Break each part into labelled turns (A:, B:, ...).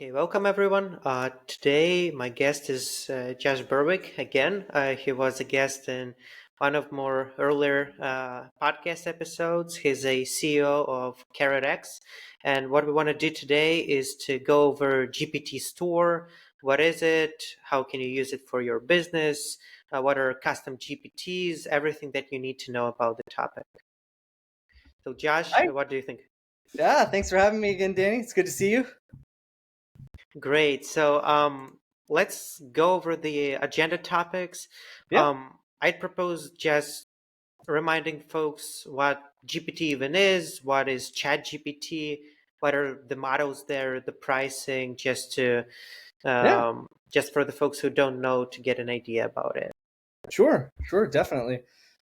A: Okay, welcome everyone. Today my guest is Josh Burwick again. He was a guest in one of more earlier podcast episodes. He's a CEO of CaratX, and what we want to do today is to go over GPT Store. What is it? How can you use it for your business? What are custom GPTs? Everything that you need to know about the topic. So, Josh,
B: Hi.
A: what do you think?
B: Yeah, thanks for having me again, Danny. It's good to see you.
A: Great. So, let's go over the agenda topics.
B: Yeah.
A: I'd propose just reminding folks what GPT even is, what is ChatGPT, what are the models there, the pricing,
B: Yeah.
A: just for the folks who don't know to get an idea about it.
B: Sure, definitely.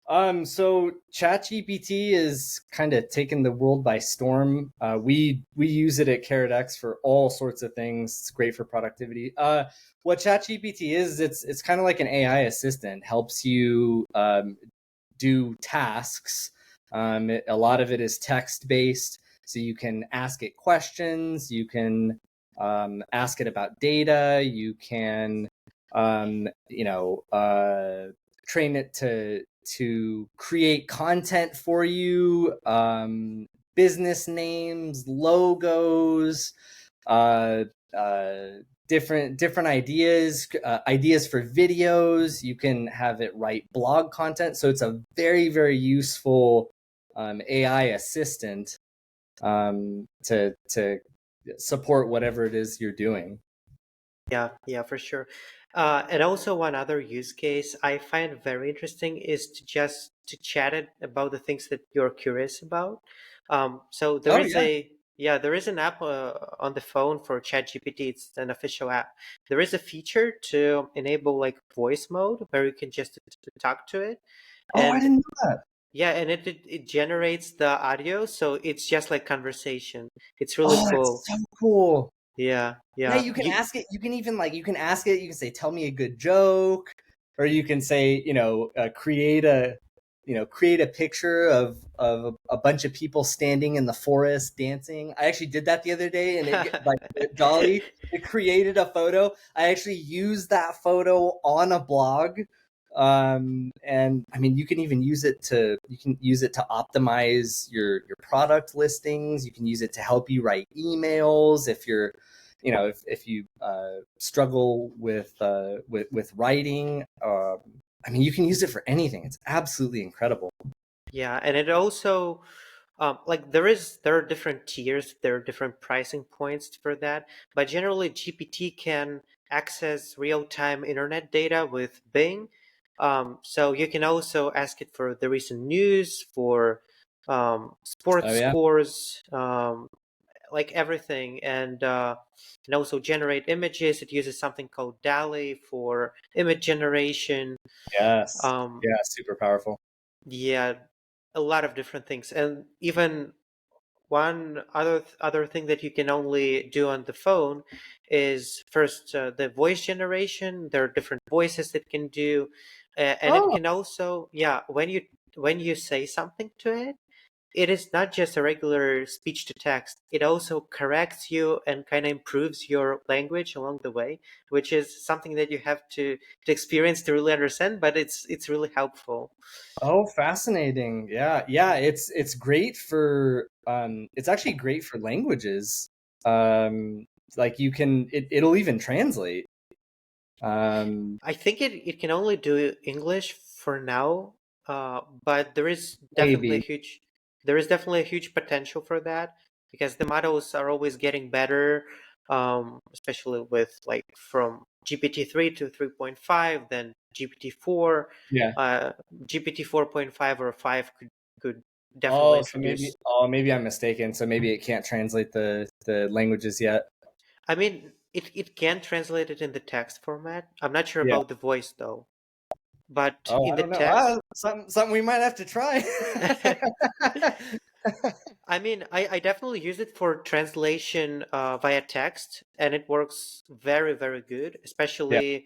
B: So ChatGPT is kind of taken the world by storm. We use it at CaratX for all sorts of things. It's great for productivity. What ChatGPT is, it's kind of like an AI assistant. Helps you do tasks. A lot of it is text based, so you can ask it questions. You can ask it about data. You can um, you know train it to create content for you, business names, logos, uh, uh, different ideas for videos. You can have it write blog content, so it's a very useful AI assistant to support whatever it is you're doing.
A: Yeah, for sure. And also one other use case I find very interesting is to just to chat it about the things that you're curious about. So there
B: Oh
A: is
B: yeah.
A: a yeah, there is an app on the phone for ChatGPT. It's an official app. There is a feature to enable like voice mode where you can just talk to it,
B: Oh, I
A: and
B: didn't know that.
A: yeah, and it generates the audio, so it's just like conversation. It's really
B: Oh,
A: cool.
B: that's so cool.
A: Yeah,
B: Yeah,
A: yeah.
B: you can ask it. You can even like you can ask it. You can say, "Tell me a good joke," or you can say, create a picture of a bunch of people standing in the forest dancing. I actually did that the other day, and it created a photo. I actually used that photo on a blog. And I mean, you can use it to optimize your product listings. You can use it to help you write emails if you're if you struggle with writing. I mean, you can use it for anything. It's absolutely incredible.
A: Yeah, and it also like there are different tiers, there are different pricing points for that, but generally GPT can access real-time internet data with Bing. So you can also ask it for the recent news, for
B: Oh
A: sports
B: yeah.
A: scores, like everything, and also generate images. It uses something called DALI for image generation.
B: Yes.
A: Um,
B: Yeah. Super powerful.
A: yeah, a lot of different things, and even one other thing that you can only do on the phone is first the voice generation. There are different voices it can do, and it
B: Oh.
A: can also when you say something to it, it is not just a regular speech to text. It also corrects you and kind of improves your language along the way, which is something that you have to experience to really understand. But it's really helpful.
B: Oh, fascinating. Yeah. Yeah. It's great for it's actually great for languages. Um, like it'll even translate. Um,
A: I think it can only do English for now, but
B: maybe.
A: there is definitely a huge potential for that because the models are always getting better, especially with like from GPT-3 to 3.5, then GPT-4,
B: Yeah.
A: uh, GPT 4.5 or 5 could definitely
B: Oh, so maybe
A: introduce.
B: maybe I'm mistaken. So maybe it can't translate the languages yet.
A: I mean, it can translate it in the text format. I'm not sure
B: Yeah.
A: about the voice though, but
B: Oh,
A: in
B: I
A: the
B: don't know.
A: text.
B: Something we might have to try.
A: I mean, I definitely use it for translation via text, and it works very, very good,
B: Yeah.
A: especially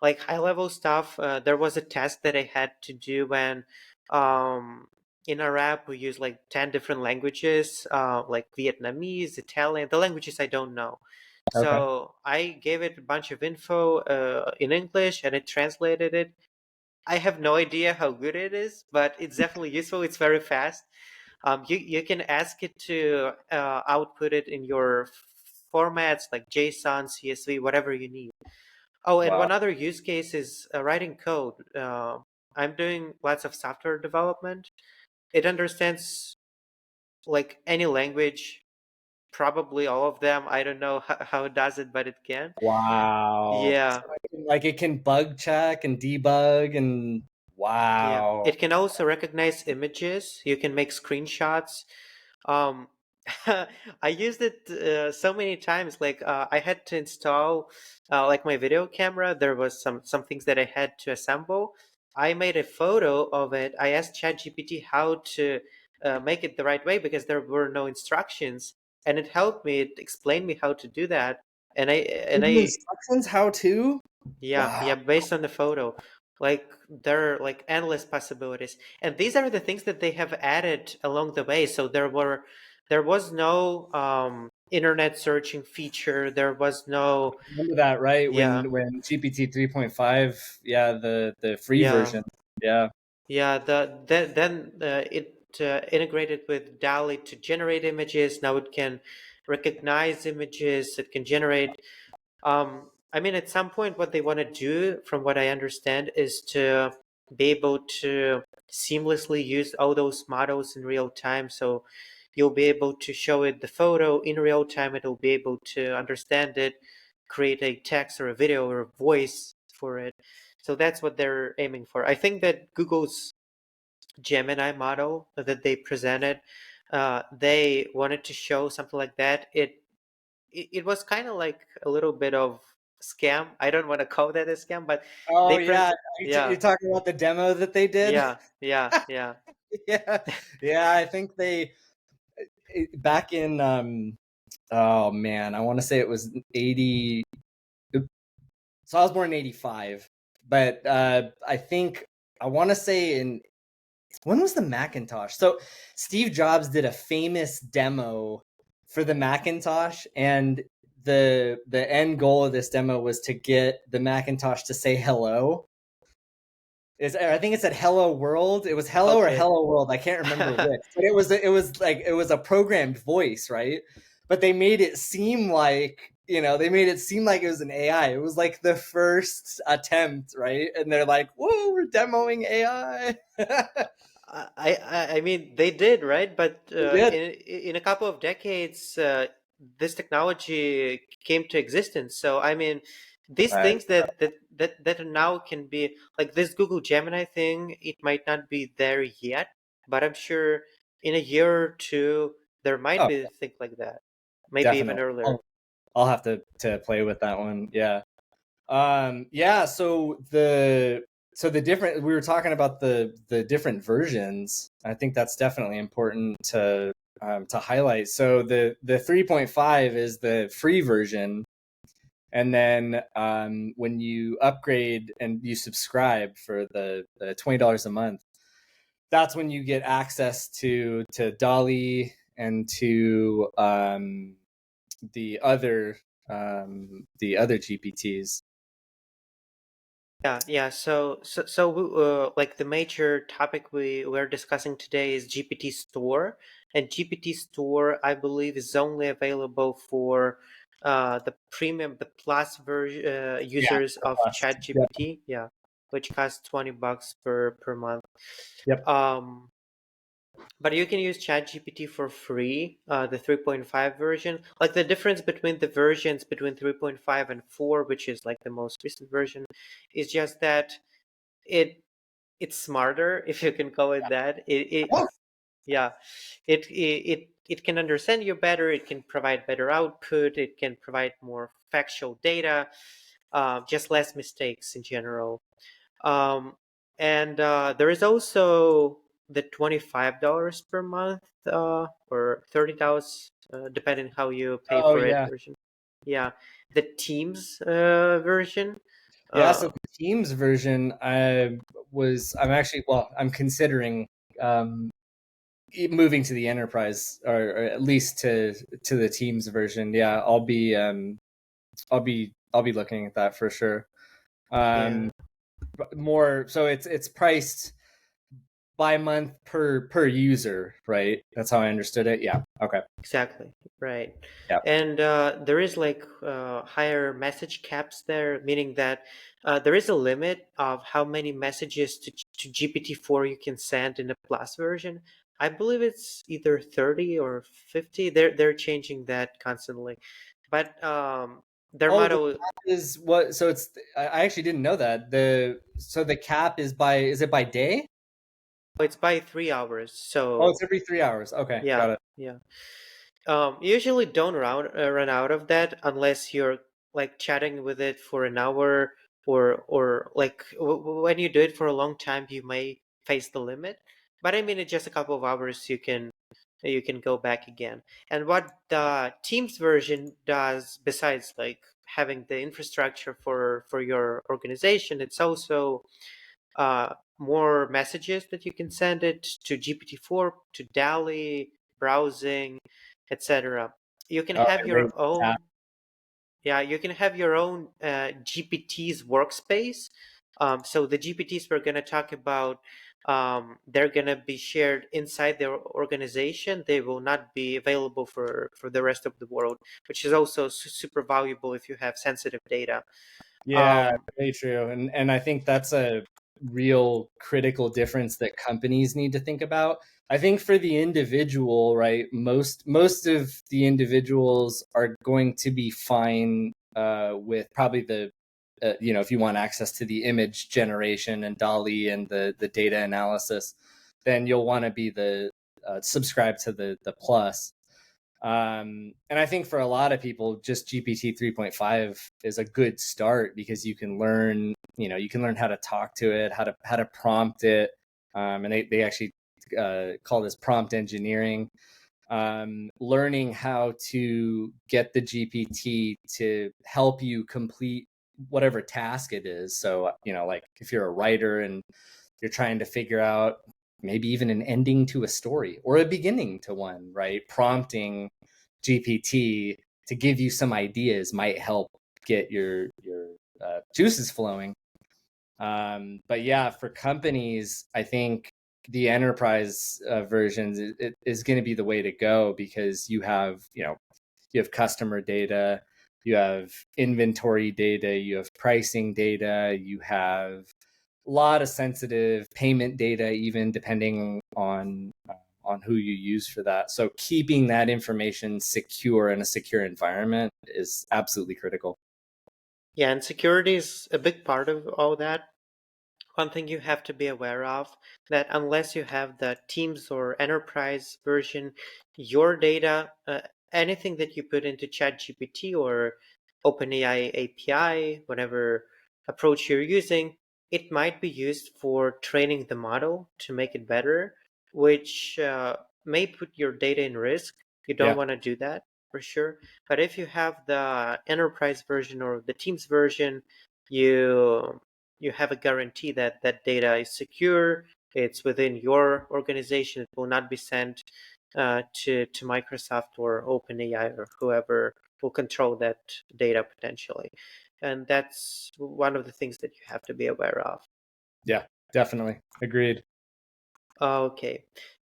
A: like high level stuff. There was a test that I had to do when um, in our app we use like 10 different languages, like Vietnamese, Italian, the languages I don't know.
B: Okay.
A: So I gave it a bunch of info in English, and it translated it. I have no idea how good it is, but it's definitely useful. It's very fast. You can ask it to output it in your formats like JSON, CSV, whatever you need. Oh, and
B: Wow.
A: one other use case is writing code. I'm doing lots of software development. It understands like any language, probably all of them. I don't know how it does it, but it can.
B: Wow.
A: Yeah,
B: So like it can bug check and debug and
A: yeah.
B: wow.
A: It can also recognize images. You can make screenshots. Um, I used it so many times. Like I had to install like my video camera. There was some things that I had to assemble. I made a photo of it. I asked ChatGPT how to make it the right way because there were no instructions, and it helped me. It explained me how to do that, and I and
B: Give you
A: I
B: instructions how to?
A: yeah,
B: Wow.
A: yeah, based on the photo. Like there are like endless possibilities. And these are the things that they have added along the way. So there was no internet searching feature. There was no
B: Remember that, right?
A: yeah,
B: When GPT 3.5, yeah, the free
A: yeah.
B: version. Yeah.
A: Yeah, then it integrated with DALL-E to generate images. Now it can recognize images. It can generate. I mean, at some point, what they want to do, from what I understand, is to be able to seamlessly use all those models in real time. So you'll be able to show it the photo in real time. It'll be able to understand it, create a text or a video or a voice for it. So that's what they're aiming for. I think that Google's Gemini model that they presented, they wanted to show something like that. It was kind of like a little bit of scam. I don't want to call that a scam, but
B: Oh
A: they
B: yeah,
A: yeah,
B: you're talking about the demo that they did?
A: yeah.
B: Yeah. Yeah, I think back in oh man, I want to say it was 80. So I was born in 85, but I think I want to say in when was the Macintosh? So Steve Jobs did a famous demo for the Macintosh, and the end goal of this demo was to get the Macintosh to say hello. I think it said "Hello World." It was "Hello" or
A: Okay.
B: "Hello World." I can't remember which, but it was a programmed voice, right? But they made it seem like they made it seem like it was an AI. It was like the first attempt, right? And they're like, "Whoa, we're demoing AI."
A: I mean they did, right, but
B: They did.
A: in a couple of decades this technology came to existence. So I mean these
B: Right.
A: things that now can be like this Google Gemini thing, it might not be there yet, but I'm sure in a year or two there might
B: Oh,
A: be a thing like that, maybe even
B: definitely.
A: earlier.
B: I'll have to play with that one. Yeah. Yeah, so the different we were talking about the different versions. I think that's definitely important to highlight. So the 3.5 is the free version, and then when you upgrade and you subscribe for the $20 a month, that's when you get access to Dolly and to the other GPTs.
A: Yeah. Like the major topic we're discussing today is GPT Store, and GPT Store, I believe, is only available for the premium, the plus version
B: Yeah.
A: users of
B: Plus. Yep.
A: ChatGPT. Yeah, which costs $20 per month.
B: Yep.
A: Um, but you can use ChatGPT for free, the 3.5 version. Like the difference between the versions between 3.5 and 4, which is like the most recent version, is just that it it's smarter, if you can call it that.
B: Oh,
A: Yeah, it can understand you better. It can provide better output. It can provide more factual data, just less mistakes in general. Um, and there is also the $25 per month or $30, depending how you pay
B: oh
A: for it
B: yeah.
A: version. Yeah, the Teams version.
B: Yeah, so
A: Uh,
B: the Teams version, I'm considering um, moving to the enterprise or at least to the Teams version. Yeah, I'll be. I'll be looking at that for sure.
A: Yeah,
B: More so it's priced by month per user, right? That's how I understood it. Yeah. Okay.
A: exactly. Right.
B: Yeah.
A: And there is like higher message caps there, meaning that there is a limit of how many messages to GPT-4 you can send in the Plus version. I believe it's either 30 or 50. They're changing that constantly. But their
B: Oh, the
A: motto,
B: cap is what? So it's I actually didn't know that. The cap is by is it by day?
A: it's by 3 hours.
B: Oh, it's
A: So
B: every 3 hours. Okay,
A: yeah,
B: got it.
A: yeah. You usually don't run out of that unless you're like chatting with it for an hour, or like when you do it for a long time, you may face the limit. But I mean, in just a couple of hours, you can go back again. And what the Teams version does, besides like having the infrastructure for your organization, it's also more messages that you can send it to GPT-4, to DALI, browsing, etc. You can
B: Oh,
A: have
B: it raised
A: your
B: the cap.
A: own, yeah, you can have your own GPTs workspace. So the GPTs we're going to talk about, they're going to be shared inside their organization. They will not be available for the rest of the world, which is also super valuable if you have sensitive data.
B: Yeah,
A: Um,
B: very true. And I think that's a real critical difference that companies need to think about. I think for the individual, right, most of the individuals are going to be fine with probably the if you want access to the image generation and Dolly and the data analysis, then you'll want to be the subscribe to the plus. And I think for a lot of people, just GPT 3.5 is a good start because you can learn how to talk to it, how to prompt it. And they actually call this prompt engineering. Learning how to get the GPT to help you complete whatever task it is. So, like if you're a writer and you're trying to figure out maybe even an ending to a story or a beginning to one, right? Prompting GPT to give you some ideas might help get your juices flowing. But yeah, for companies, I think the enterprise versions is going to be the way to go because you have customer data, you have inventory data, you have pricing data, you have a lot of sensitive payment data, even depending on who you use for that. So keeping that information secure in a secure environment is absolutely critical.
A: yeah, and security is a big part of all that. One thing you have to be aware of, that unless you have the Teams or Enterprise version, your data, anything that you put into ChatGPT or OpenAI API, whatever approach you're using, it might be used for training the model to make it better, which may put your data in risk. You don't
B: Yeah.
A: want to do that for sure. But if you have the Enterprise version or the Teams version, you you have a guarantee that that data is secure. It's within your organization. It will not be sent to Microsoft or OpenAI or whoever will control that data potentially. And that's one of the things that you have to be aware of.
B: Yeah, definitely. Agreed.
A: Okay.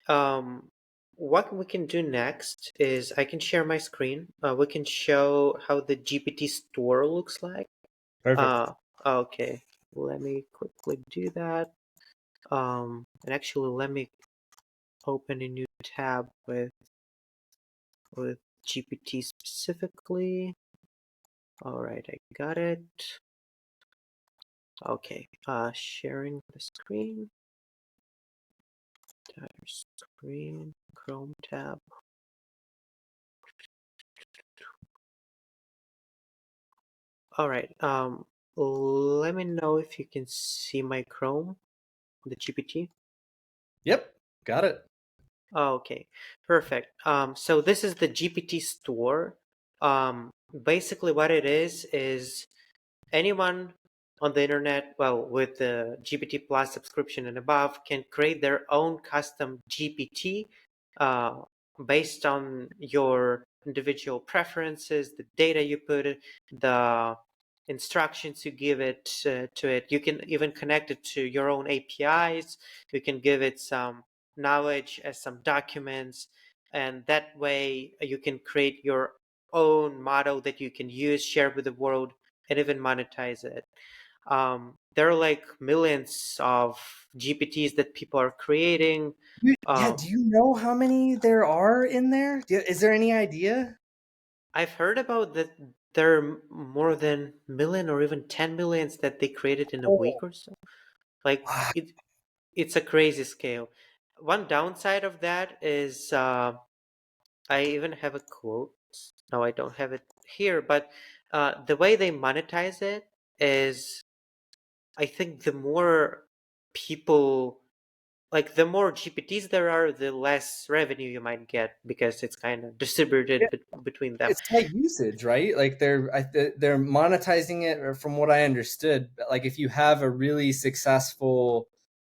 A: Um, what we can do next is I can share my screen. We can show how the GPT store looks like.
B: Perfect.
A: Uh, okay. Let me quickly do that. And actually, let me open a new tab with GPT specifically. All right, I got it. Okay, sharing the screen. Entire screen, Chrome tab. All right. Let me know if you can see my Chrome, the GPT.
B: Yep. Got it.
A: Okay, perfect. So this is the GPT store. Basically, what it is anyone on the internet, well, with the GPT Plus subscription and above, can create their own custom GPT uh, based on your individual preferences, the data you put it, the instructions you give it to it. You can even connect it to your own APIs. You can give it some knowledge as some documents, and that way you can create your own model that you can use, share with the world, and even monetize it. There are like millions of GPTs that people are creating.
B: Yeah,
A: Uh,
B: do you know how many there are in there? Is there any idea?
A: I've heard about that there are more than million or even 10 millions that they created in a
B: Oh,
A: week or so. Like
B: wow.
A: it's a crazy scale. One downside of that is I even have a quote. No, I don't have it here, but the way they monetize it is I think the more people, like the more GPTs there are, the less revenue you might get because it's kind of distributed between them.
B: It's by usage, right? Like they're monetizing it, or from what I understood. Like if you have a really successful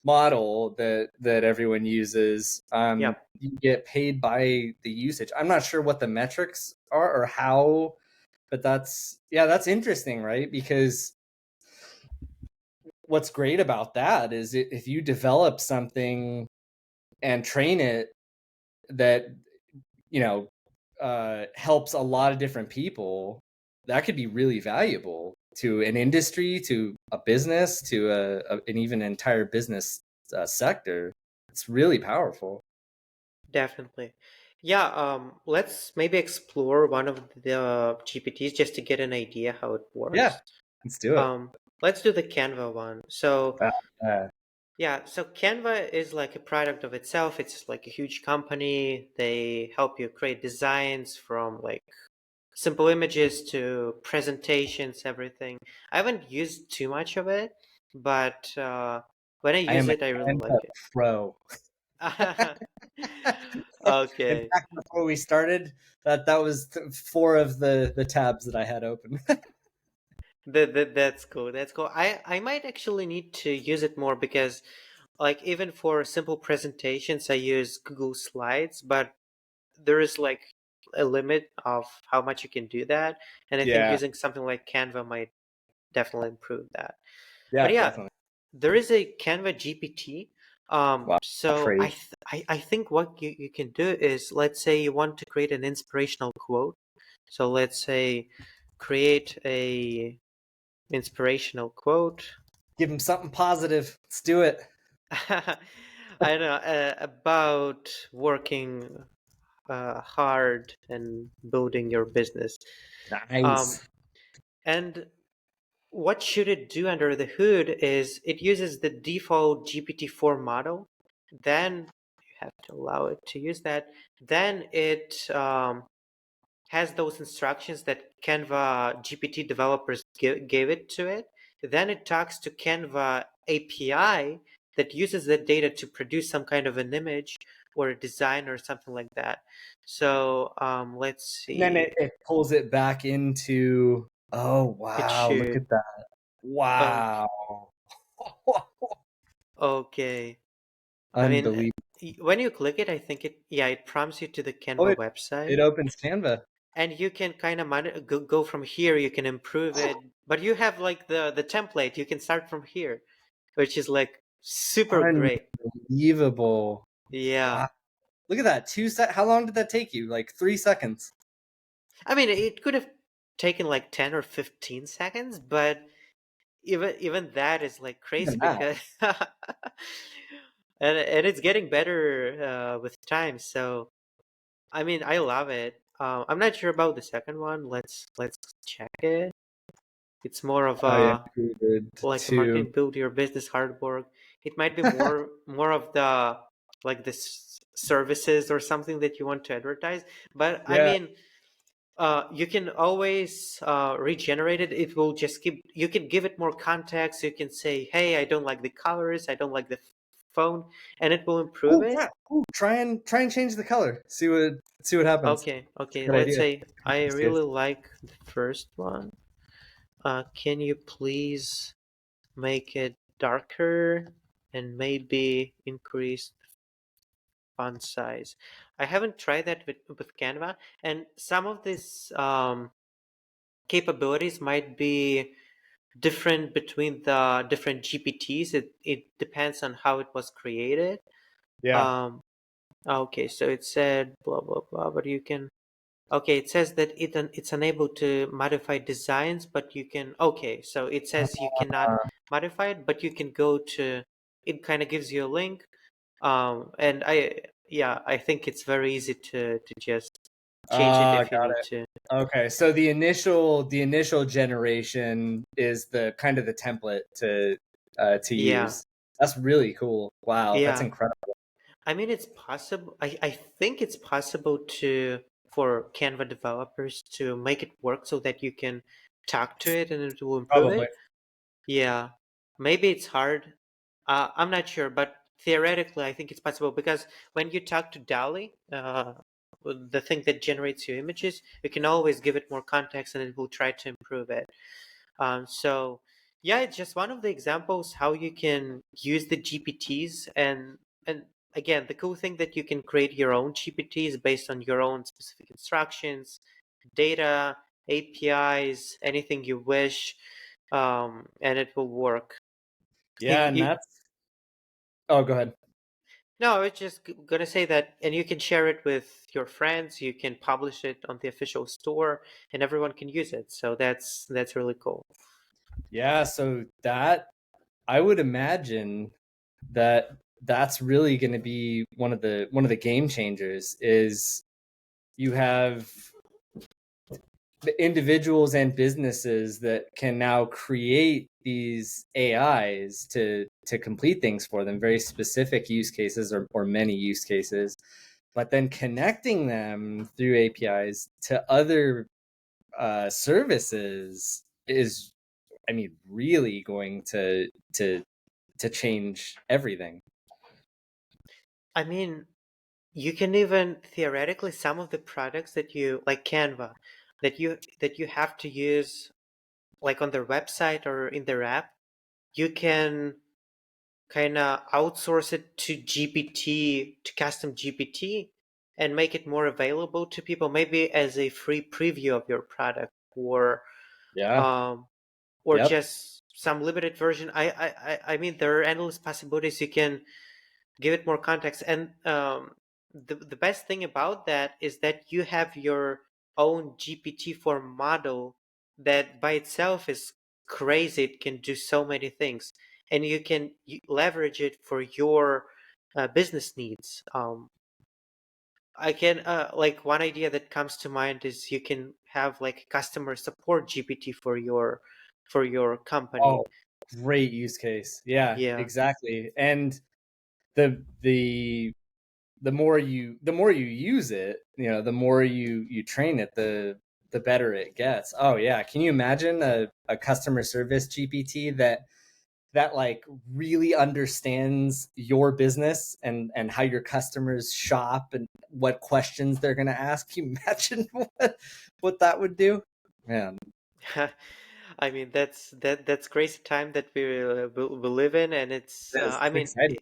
B: model that everyone uses,
A: Yeah,
B: you get paid by the usage. I'm not sure what the metrics are or how, but that's interesting, right? Because what's great about that is if you develop something and train it that you know helps a lot of different people, that could be really valuable to an industry, to a business, to an even entire business sector. It's really powerful.
A: definitely. Yeah, let's maybe explore one of the GPTs just to get an idea how it
B: Yeah,
A: works.
B: let's do it.
A: Um, let's do the Canva one. So,
B: Uh, uh,
A: yeah, so Canva is like a product of itself. It's like a huge company. They help you create designs from like simple images to presentations, everything. I haven't used too much of it, but when I
B: I
A: use
B: am a
A: it, I really
B: Canva
A: like it.
B: pro. In
A: Okay.
B: fact, before we started, that was four of the tabs that I had open.
A: That's cool. That's cool. I might actually need to use it more because, like, even for simple presentations, I use Google Slides, but there is like a limit of how much you can do that. And I think
B: Yeah,
A: using something like Canva might definitely improve that. But
B: yeah,
A: yeah,
B: definitely.
A: there is a Canva GPT.
B: Wow,
A: So
B: crazy.
A: I think what you can do is, let's say you want to create an inspirational quote. So let's say create a inspirational quote.
B: Give him something positive. Let's do it.
A: I don't know about working hard and building your business. Um,
B: Nice.
A: and what should it do under the hood is it uses the default GPT-4 model. Then you have to allow it to use that. Then it has those instructions that Canva GPT developers gave it to it. Then it talks to Canva API that uses that data to produce some kind of an image or a design or something like that. So let's
B: And then
A: see.
B: it pulls it back into. Oh
A: It
B: wow! Look
A: should.
B: at that!
A: Okay.
B: Wow!
A: Okay. I mean,
B: Unbelievable!
A: when you click it, I think yeah, it prompts you to the
B: Oh,
A: Canva
B: it
A: website,
B: opens Canva.
A: and you can kind of go from here. You can improve it, but you have like the template. You can start from here, which is like super great.
B: Unbelievable!
A: Yeah,
B: Wow! Look at that. 2 sec. How long did that take you? Like 3 seconds.
A: I mean, it could have taken like 10 or 15 seconds, but even that is like
B: Even
A: crazy
B: that.
A: because and it's getting better with time. So I mean, I love it. I'm not sure about the second one. Let's check it. It's more of
B: Oh yeah,
A: a
B: good
A: like a
B: too.
A: marketing build your business hard work. It might be more of the like this services or something that you want to advertise. But I
B: Yeah.
A: mean, you can always regenerate it. It will just keep. You can give it more context. You can say, "Hey, I don't like the colors. I don't like the phone," and it will improve
B: Oh
A: it.
B: yeah. Ooh, try and change the color. See what happens.
A: Okay,
B: It's a
A: okay.
B: good
A: Let's
B: idea.
A: say I
B: These days.
A: really like the first one. Can you please make it darker and maybe increase font size. I haven't tried that with Canva, and some of these capabilities might be different between the different GPTs. It depends on how it was created.
B: Yeah.
A: Um, okay, so it said blah blah blah, but you can. Okay, it says that it's unable to modify designs, but you can. Okay, so it says you cannot modify it, but you can go to. It kind of gives you a link, and I think it's very easy to just change it if you
B: Got
A: need
B: it.
A: to.
B: Okay, so the initial generation is the kind of the template to
A: Yeah,
B: use. That's really cool. Wow, that's
A: yeah.
B: incredible.
A: I mean, it's possible. I think it's possible to for Canva developers to make it work so that you can talk to it and it will improve
B: Probably.
A: it. Yeah, maybe it's hard. I'm not sure, but theoretically, I think it's possible because when you talk to DALL-E, the thing that generates your images, you can always give it more context and it will try to improve it. So yeah, it's just one of the examples how you can use the GPTs and again, the cool thing that you can create your own GPTs based on your own specific instructions, data, APIs, anything you wish, and it will work.
B: Yeah, and that's. Oh, go ahead.
A: No, I was just gonna say that, and you can share it with your friends. You can publish it on the official store, and everyone can use it. So that's really cool.
B: Yeah, so that I would imagine that that's really going to be one of the game changers is you have the individuals and businesses that can now create these AIs to complete things for them, very specific use cases or many use cases, but then connecting them through APIs to other services is, I mean, really going to change everything.
A: I mean, you can even theoretically some of the products that you like Canva that you have to use like on their website or in their app, you can kind of outsource it to GPT to custom GPT and make it more available to people maybe as a free preview of your product
B: Yeah.
A: um or
B: Yep.
A: just some limited version. I mean there are endless possibilities. You can give it more context. And the best thing about that is that you have your own GPT-4 model that by itself is crazy. It can do so many things, and you can leverage it for your business needs. I can like one idea that comes to mind is you can have like customer support GPT for your company.
B: Oh, great use case. Yeah,
A: Yeah.
B: exactly. And the the more you use it, the more you train it, the better it gets. Oh yeah, can you imagine a customer service GPT that like really understands your business and how your customers shop and what questions they're going to ask? Can you imagine what that would do? Man,
A: I mean that's crazy time that we live in, and it's
B: it's
A: I mean
B: exciting.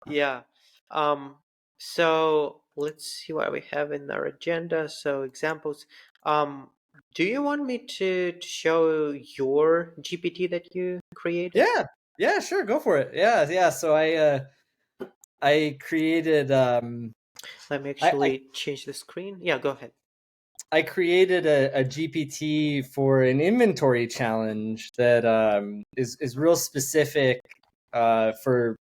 A: yeah. Um, so let's see what we have in our agenda. So examples. Um, do you want me to show your GPT that you created?
B: Yeah, yeah, sure, go for it. Yeah, yeah. So I created
A: Let me
B: I
A: actually change the screen. Yeah, go ahead.
B: I created a GPT for an inventory challenge that is real specific for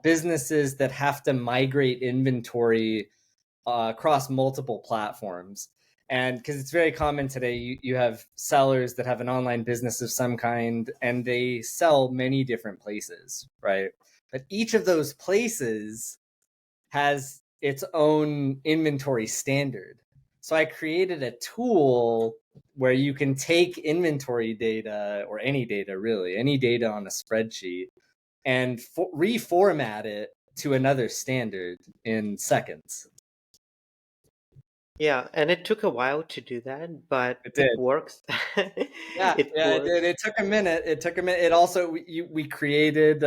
B: businesses that have to migrate inventory across multiple platforms. And because it's very common today, you have sellers that have an online business of some kind and they sell many different places, right? But each of those places has its own inventory standard. So I created a tool where you can take inventory data or any data, really, any data on a spreadsheet and reformat it to another standard in seconds.
A: Yeah, and it took a while to do that, but
B: It
A: it
B: did.
A: works.
B: Yeah,
A: It
B: yeah, it did.
A: works.
B: It took a minute. It took a minute. It also we created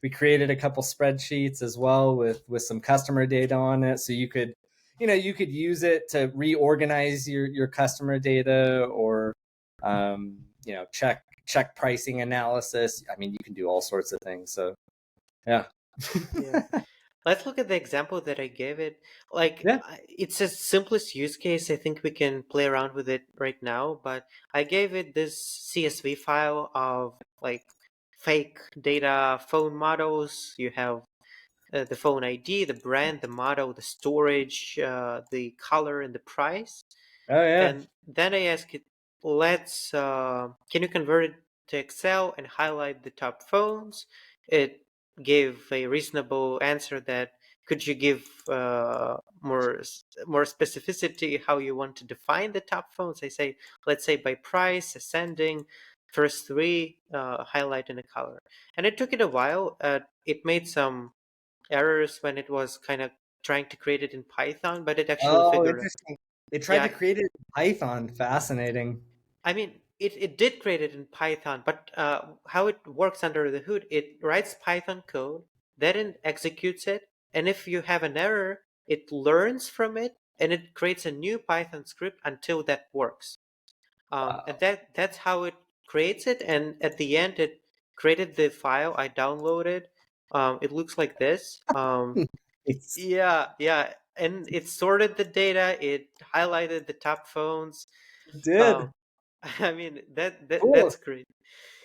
B: we created a couple spreadsheets as well with some customer data on it, so you could use it to reorganize your customer data, or check pricing analysis. I mean, you can do all sorts of things. So yeah.
A: Yeah. Let's look at the example that I gave it. Like,
B: Yeah.
A: it's the simplest use case. I think we can play around with it right now, but I gave it this CSV file of like fake data phone models. You have the phone ID, the brand, the model, the storage, the color, and the price.
B: Oh yeah.
A: And then I ask it, can you convert it to Excel and highlight the top phones? It gave a reasonable answer that could you give more specificity how you want to define the top phones? I say, let's say by price, ascending, first three, highlight in a color. And it took it a while. It made some errors when it was kind of trying to create it in Python, but it actually
B: Oh,
A: figured it.
B: interesting. They tried to
A: Yeah,
B: create it in Python. Fascinating.
A: I mean, it did create it in Python, but how it works under the hood, it writes Python code, then it executes it, and if you have an error, it learns from it, and it creates a new Python script until that works. And
B: Wow.
A: that's how it creates it, and at the end, it created the file I downloaded. It looks like this.
B: It's
A: Yeah, and it sorted the data, it highlighted the top phones.
B: it
A: Um,
B: did.
A: I mean
B: Cool.
A: that's great.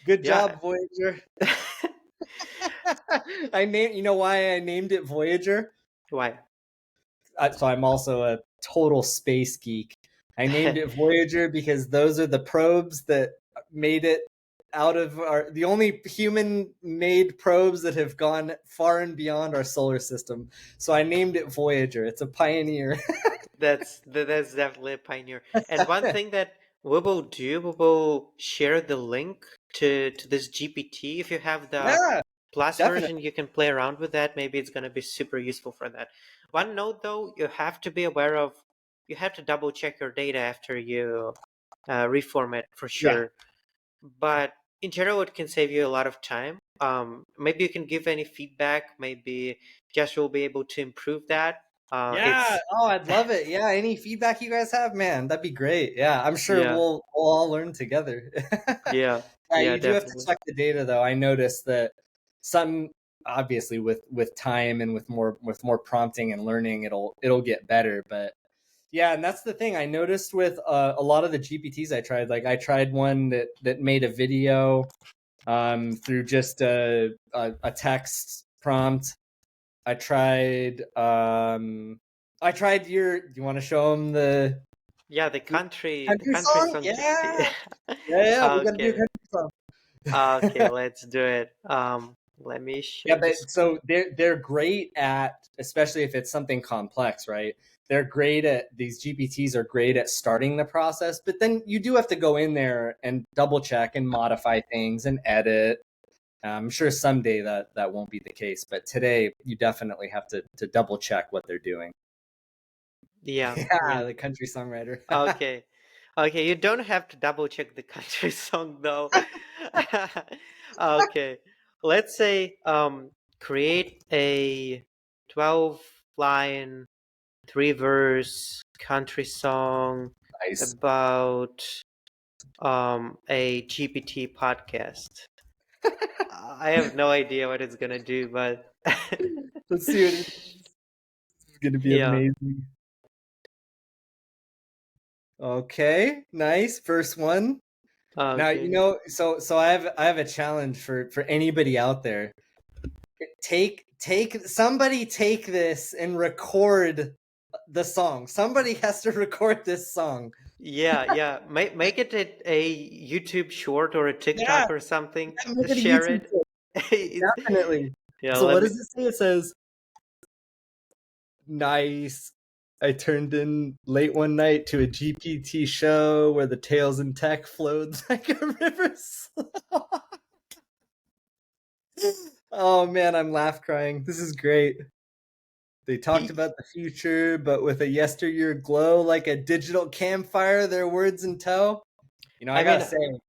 B: Good
A: Yeah.
B: job, Voyager. You know why I named it Voyager?
A: Why?
B: So I'm also a total space geek. I named it Voyager because those are the probes that made it out of the only human made probes that have gone far and beyond our solar system. So I named it Voyager. It's a pioneer.
A: That's definitely a pioneer. And one thing that we will do, we will share the link to this GPT. If you have the
B: Yeah,
A: Plus
B: definitely.
A: version, you can play around with that. Maybe it's going to be super useful for that. One note though, you have to be aware of, you have to double check your data after you reformat for
B: Yeah.
A: sure. But in general, it can save you a lot of time. Maybe you can give any feedback. Maybe Josh will be able to improve that.
B: Yeah.
A: It's
B: Oh, I'd love it. Yeah. Any feedback you guys have, man, that'd be great. Yeah. I'm sure
A: yeah,
B: we'll all learn together.
A: yeah,
B: Yeah,
A: yeah,
B: you do have to
A: definitely.
B: check the data though. I noticed that some obviously with time and with more prompting and learning, it'll get better. But yeah, and that's the thing I noticed with a lot of the GPTs I tried. Like I tried one that made a video through just a text prompt. I tried your. Do you want to show them
A: Yeah,
B: the
A: the
B: country
A: country
B: song?
A: song GPT.
B: Yeah, yeah, we're gonna do a
A: Okay,
B: country song.
A: okay, let's do it. Let me
B: Yeah,
A: share the
B: but
A: screen.
B: so they're great at, especially if it's something complex, right? They're great at, these GPTs are great at starting the process, but then you do have to go in there and double check and modify things and edit. I'm sure someday that won't be the case, but today you definitely have to double check what they're doing.
A: Yeah,
B: Yeah,
A: yeah.
B: the country songwriter.
A: Okay. Okay, you don't have to double check the country song though. Okay. Let's say create a 12 line, three verse country song
B: Nice.
A: about a GPT podcast. I have no idea what it's gonna do, but
B: Let's see what it's going to be
A: yeah.
B: amazing. Okay, nice. First one. Now,
A: Okay.
B: so I have a challenge for anybody out there. Take this and record the song. Somebody has to record this song.
A: Yeah. Make it a YouTube short or a
B: Yeah,
A: TikTok or something.
B: yeah, make it a
A: Share
B: YouTube
A: it.
B: clip. Definitely.
A: Yeah,
B: So
A: let
B: what
A: me.
B: does it say? It says, "Nice. I turned in late one night to a GPT show where the tales and tech flowed like a river." Oh man, I'm laugh crying. This is great. They talked
A: y-
B: about the future, but with a yesteryear glow like a digital campfire, their words in tow. I
A: I
B: gotta
A: mean,
B: say,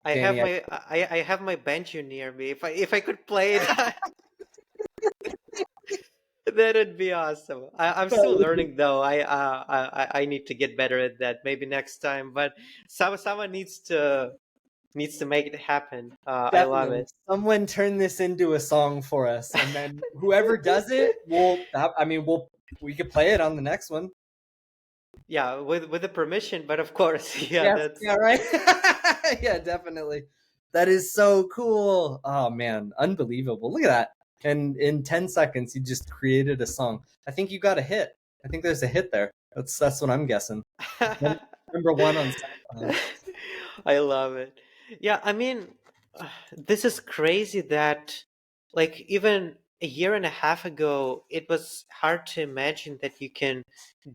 A: I have
B: Danny,
A: my I have my banjo near me. If I could play it, That would be awesome. I'm
B: That
A: still
B: would be
A: learning though. I need to get better at that. Maybe next time. But someone needs to make it happen. I love
B: definitely
A: it.
B: someone turn this into a song for us, and then whoever does it, we could play it on the next one.
A: Yeah, with the permission, but of course, yeah,
B: Yes,
A: that's
B: yeah, right. Yeah, definitely. That is so cool. Oh man, unbelievable. Look at that. And in 10 seconds you just created a song. I think you got a hit. I think there's a hit there. That's what I'm guessing. Number one on SoundCloud.
A: I love it. Yeah, I mean, this is crazy that, like, even a year and a half ago, it was hard to imagine that you can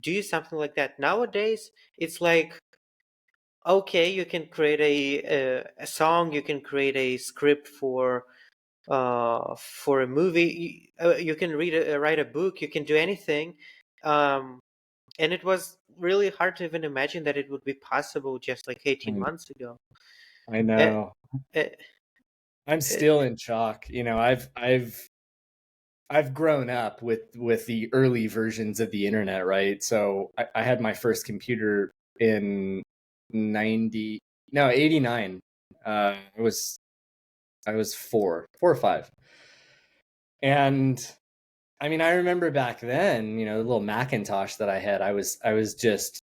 A: do something like that. Nowadays, it's like, okay, you can create a song, you can create a script for a movie, you can write a book, you can do anything. Um, and it was really hard to even imagine that it would be possible just like 18 months ago.
B: I
A: Eh,
B: know.
A: eh,
B: I'm
A: eh,
B: still in shock. I've grown up with the early versions of the internet, right? So I had my first computer in 89. I was four or five. And I mean, I remember back then, the little Macintosh that I had, I was just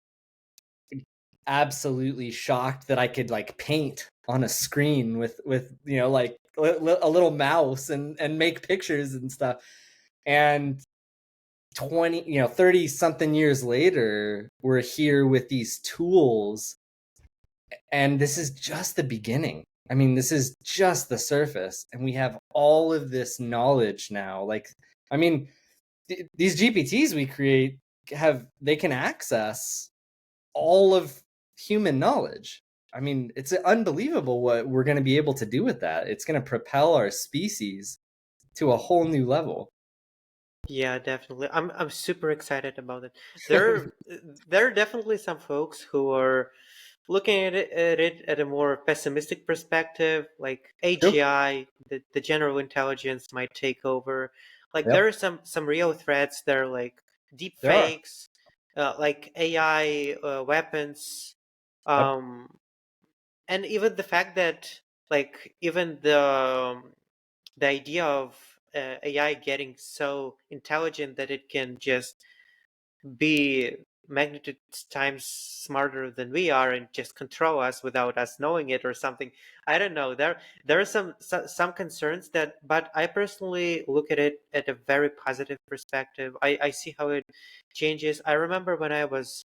B: absolutely shocked that I could like paint on a screen with like a little mouse and make pictures and stuff. And 20, 30 something years later, we're here with these tools, and this is just the beginning. I mean, this is just the surface, and we have all of this knowledge now. Like, I mean, these GPTs we create they can access all of human knowledge. I mean, it's unbelievable what we're going to be able to do with that. It's going to propel our species to a whole new level.
A: yeah, definitely. I'm super excited about it. There there are definitely some folks who are looking at it at a more pessimistic perspective, like
B: True.
A: AGI, the general intelligence might take over. Like there
B: Yep.
A: are some real threats there, like deep
B: There are.
A: fakes, like AI weapons,
B: Yep.
A: um, and even the fact that like even the idea of AI getting so intelligent that it can just be magnitude times smarter than we are and just control us without us knowing it or something. I don't know. There are some concerns that, but I personally look at it at a very positive perspective. I see how it changes. I remember when I was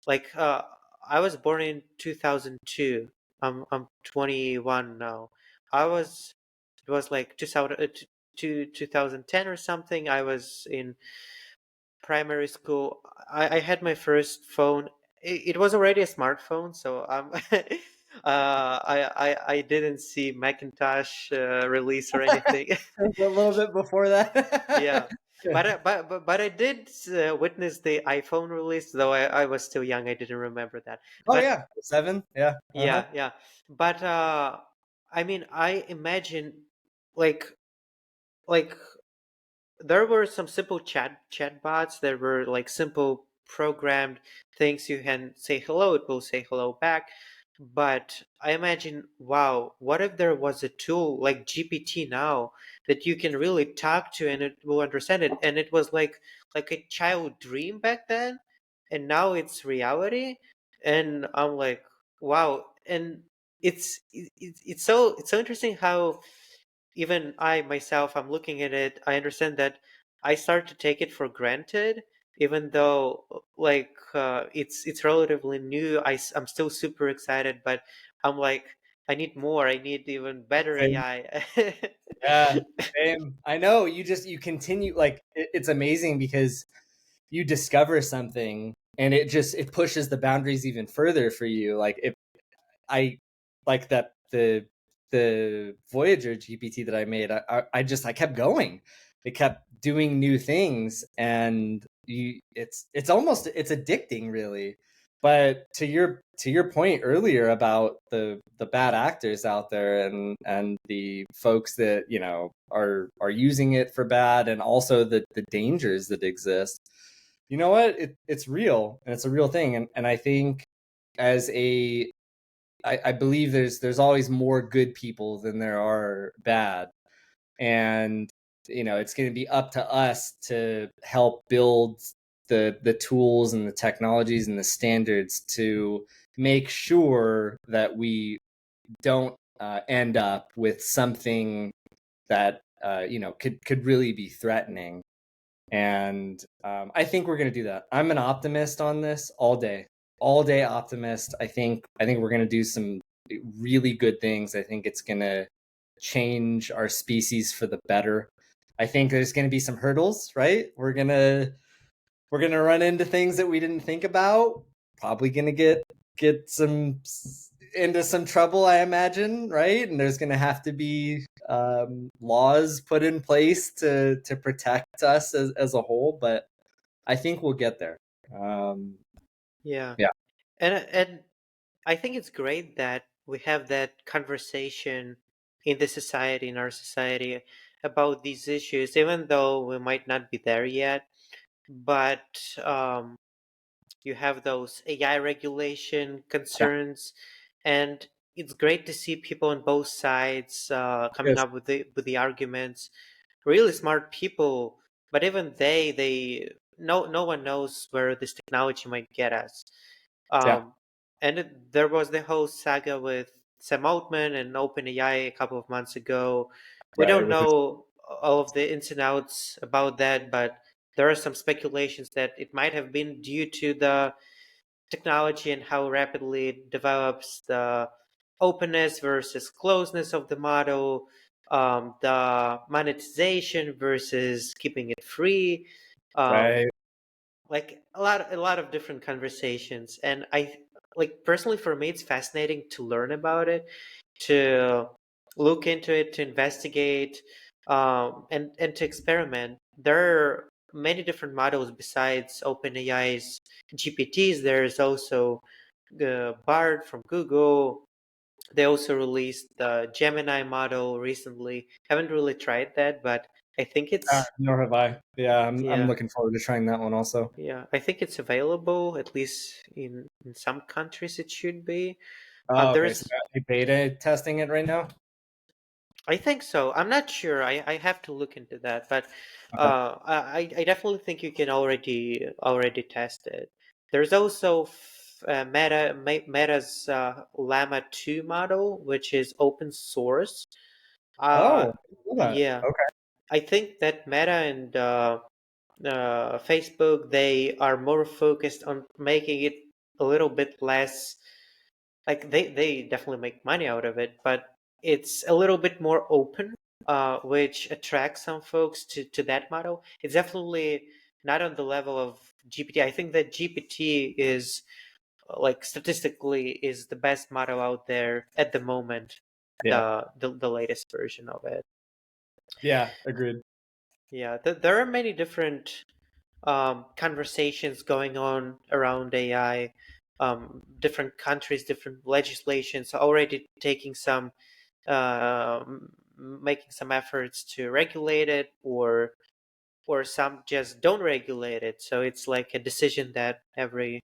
A: like I was born in 2002. I'm 21 now. I was it was like 2010 or something. I was in primary school. I had my first phone. It was already a smartphone, so I didn't see Macintosh release or anything.
B: A little bit before
A: Yeah,
B: that.
A: but I did witness the iPhone release, though I was still young. I didn't remember that.
B: Oh
A: But
B: yeah, 7. Yeah. Uh-huh.
A: yeah. But I mean, I imagine like like there were some simple chat bots that were like simple programmed things. You can say hello, it will say hello back. But I imagine, wow, what if there was a tool like GPT now that you can really talk to and it will understand it? And it was like a child dream back then, and now it's reality. And I'm like, wow. And it's so interesting how even I myself, I'm looking at it, I understand that I start to take it for granted, even though like it's relatively new. I'm still super excited, but I'm like, I need more. I need even better
B: Same.
A: AI.
B: Yeah. Same. I know. You continue, like it's amazing because you discover something and it pushes the boundaries even further for you. Like if I like that the Voyager GPT that I made, I kept going. It kept doing new things, and it's addicting, really. But to your point earlier about the bad actors out there, and the folks that are using it for bad, and also the dangers that exist. You know what? It's real, and it's a real thing. And I think as a I believe there's always more good people than there are bad. And it's going to be up to us to help build the tools and the technologies and the standards to make sure that we don't end up with something that could really be threatening. And I think we're going to do that. I'm an optimist on this all day optimist. I think we're going to do some really good things. I think it's going to change our species for the better. I think there's going to be some hurdles, right? We're gonna run into things that we didn't think about. Probably gonna get some into some trouble, I imagine, right? And there's gonna have to be laws put in place to protect us as a whole. But I think we'll get there. Um,
A: Yeah.
B: yeah,
A: And I think it's great that we have that conversation in the society, in our society, about these issues, even though we might not be there yet. But you have those AI regulation
B: yeah,
A: concerns, and it's great to see people on both sides coming
B: yes,
A: up with the arguments. Really smart people, but even they no one knows where this technology might get us.
B: yeah,
A: And there was the whole saga with Sam Altman and OpenAI a couple of months ago. We
B: right.
A: don't
B: With this,
A: know all of the ins and outs about that, but there are some speculations that it might have been due to the technology and how rapidly it develops, the openness versus closeness of the model, the monetization versus keeping it free. Um,
B: right,
A: like a lot of different conversations, and I like personally for me it's fascinating to learn about it, to look into it, to investigate, and to experiment. There are many different models besides OpenAI's GPTs. There's also the Bard from Google. They also released the Gemini model recently. Haven't really tried that, but I think it's
B: nor have I. Yeah, I'm
A: yeah.
B: looking forward to trying that one also.
A: Yeah, I think it's available, at least in some countries it should be.
B: Oh, okay. So
A: There's,
B: they're beta testing it right now.
A: I think so. I'm not sure. I have to look into that, but
B: Okay.
A: I definitely think you can already test it. There's also Meta's Llama 2 model, which is open source. Uh,
B: Oh, I didn't know that.
A: yeah,
B: Okay.
A: I think that Meta and Facebook, they are more focused on making it a little bit less, like they definitely make money out of it, but it's a little bit more open, which attracts some folks to that model. It's definitely not on the level of GPT. I think that GPT is like statistically is the best model out there at the moment,
B: Yeah.
A: the latest version of it.
B: Yeah. Agreed.
A: Yeah, there are many different conversations going on around AI. Different countries, different legislations already taking some, making some efforts to regulate it, or some just don't regulate it. So it's like a decision that every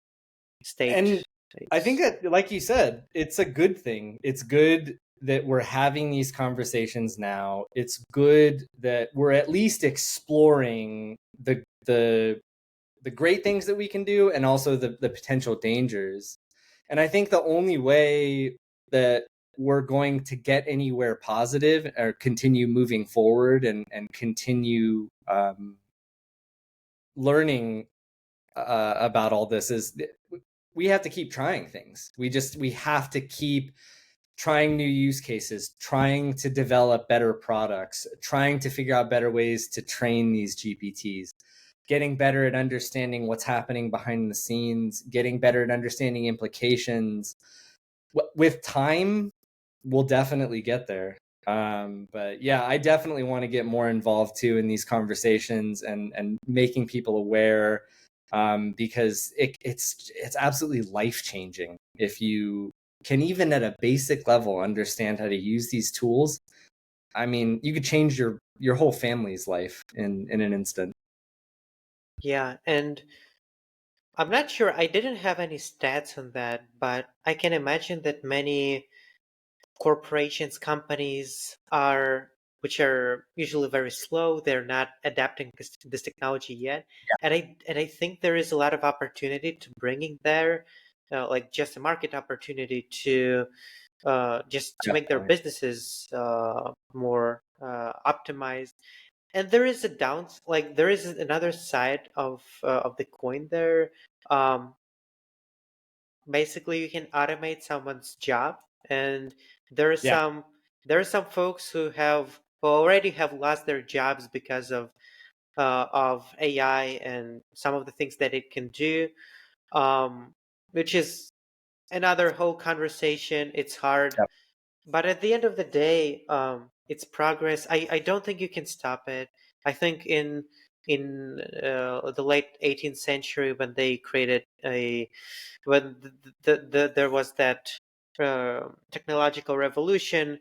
A: state
B: And I think
A: takes.
B: that, like you said, it's a good thing. It's good that we're having these conversations now. It's good that we're at least exploring the great things that we can do, and also the potential dangers. And I think the only way that we're going to get anywhere positive or continue moving forward and continue learning about all this is we have to keep trying things. We have to keep trying new use cases, trying to develop better products, trying to figure out better ways to train these GPTs, getting better at understanding what's happening behind the scenes, getting better at understanding implications. With time, we'll definitely get there. But yeah, I definitely want to get more involved too in these conversations and making people aware, because it's absolutely life changing if you can even at a basic level understand how to use these tools. I mean, you could change your your whole family's life in an instant.
A: Yeah, and I'm not sure. I didn't have any stats on that, but I can imagine that many corporations, companies are, which are usually very slow. They're not adapting this technology yet, and I think there is a lot of opportunity to bringing there, like just a market opportunity to just to make their
B: Definitely.
A: businesses more optimized. And there is a like there is another side of the coin there. Um, Basically, you can automate someone's job, and there are
B: Yeah.
A: some there are some folks who already have lost their jobs because of AI and some of the things that it can do, um, which is another whole conversation. It's hard,
B: Yep.
A: but at the end of the day, it's progress. I don't think you can stop it. I think in the late 18th century, when they created a when there was that technological revolution,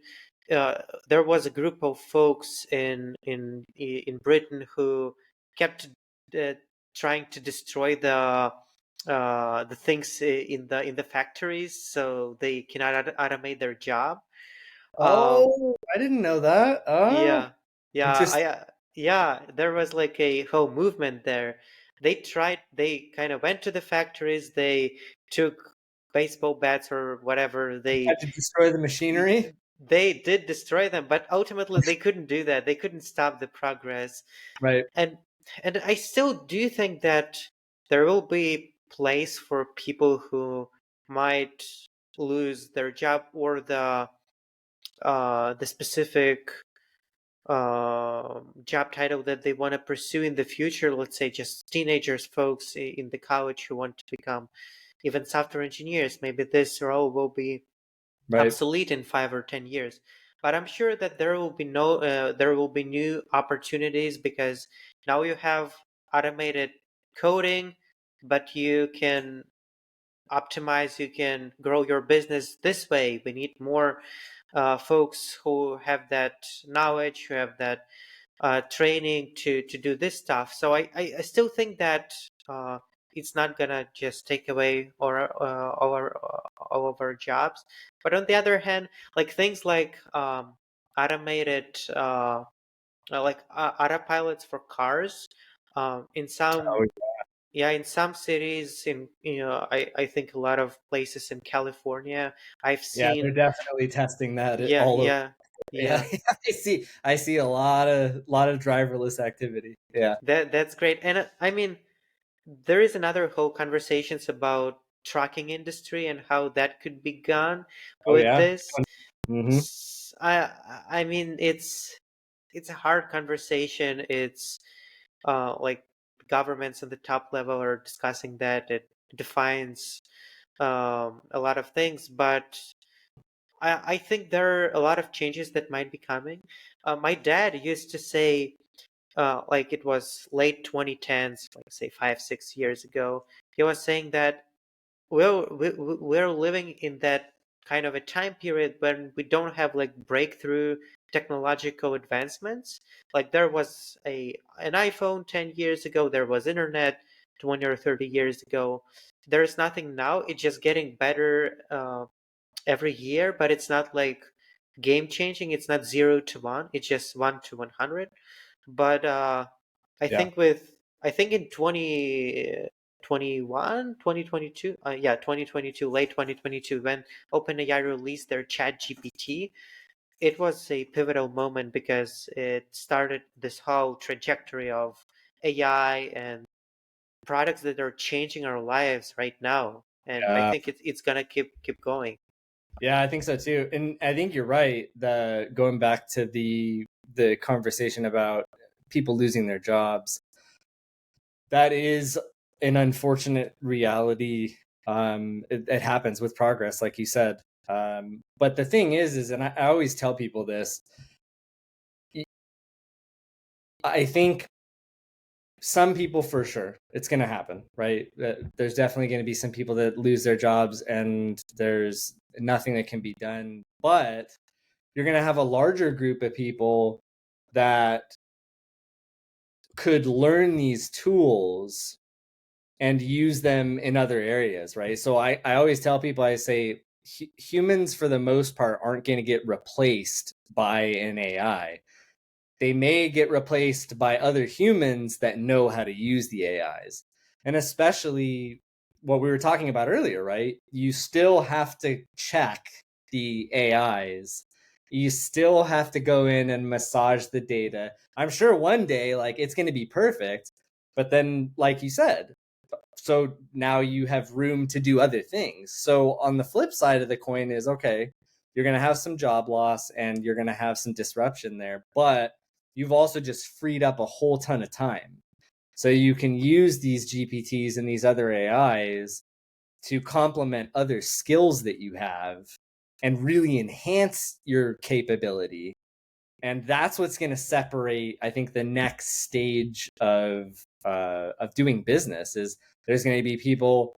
A: uh, there was a group of folks in Britain who kept uh, trying to destroy the things in the factories, so they cannot automate their job. um,
B: Oh, I didn't know that. Oh,
A: yeah, yeah,
B: interesting.
A: yeah, there was like a whole movement there. They kind of went to the factories, they took baseball bats or whatever,
B: Had to destroy the machinery.
A: they did destroy them, but ultimately they couldn't do that. They couldn't stop the progress.
B: Right.
A: And I still do think that there will be place for people who might lose their job, or the specific job title that they want to pursue in the future. Let's say just teenagers, folks in the college who want to become even software engineers. Maybe this role will be
B: Right.
A: obsolete in 5 or 10 years. But I'm sure that there will be new opportunities, because now you have automated coding, but you can optimize, you can grow your business this way. We need more folks who have that knowledge, who have that training to do this stuff. So I still think that it's not gonna just take away all of our jobs. But on the other hand, like things like automated like autopilots for cars, in some
B: Oh,
A: yeah, in some cities, I think a lot of places in California, I've
B: yeah, they're
A: seen.
B: definitely testing that
A: Yeah,
B: all over.
A: yeah,
B: Yeah,
A: yeah.
B: I see a lot of driverless activity. Yeah.
A: That's great. And I mean, there is another whole conversations about trucking industry and how that could be gone
B: Oh
A: with
B: yeah.
A: this.
B: Mm-hmm.
A: I mean, it's a hard conversation. It's like governments on the top level are discussing that. It defines a lot of things, but I think there are a lot of changes that might be coming. My dad used to say, like it was late 2010s, like say 5 6 years ago. He was saying that we're living in that kind of a time period when we don't have like breakthrough technological advancements. Like there was a an iPhone 10 years ago, there was internet 20 or 30 years ago. There's nothing now. It's just getting better every year, but it's not like game changing. It's not 0 to 1. It's just 1 to 100. But
B: Yeah.
A: I think in 2021, 2022, yeah, 2022, late 2022, when OpenAI released their Chat GPT, it was a pivotal moment because it started this whole trajectory of AI and products that are changing our lives right now. And I
B: Yeah.
A: think it's gonna keep going.
B: Yeah, I think so too. And I think you're right. The going back to the conversation about people losing their jobs, that is an unfortunate reality. It happens with progress, like you said. But the thing is, and I always tell people this. I think some people for sure it's going to happen, right? There's definitely going to be some people that lose their jobs, and there's nothing that can be done. But you're going to have a larger group of people that could learn these tools and use them in other areas, right? So I always tell people, I say, humans for the most part aren't going to get replaced by an AI. They may get replaced by other humans that know how to use the AIs. And especially what we were talking about earlier, right? You still have to check the AIs. You still have to go in and massage the data. I'm sure one day, like, it's going to be perfect. But then, like you said, so now you have room to do other things. So on the flip side of the coin is, okay, you're going to have some job loss and you're going to have some disruption there, but you've also just freed up a whole ton of time. So you can use these GPTs and these other AIs to complement other skills that you have and really enhance your capability. And that's what's going to separate, I think, the next stage of doing business is there's going to be people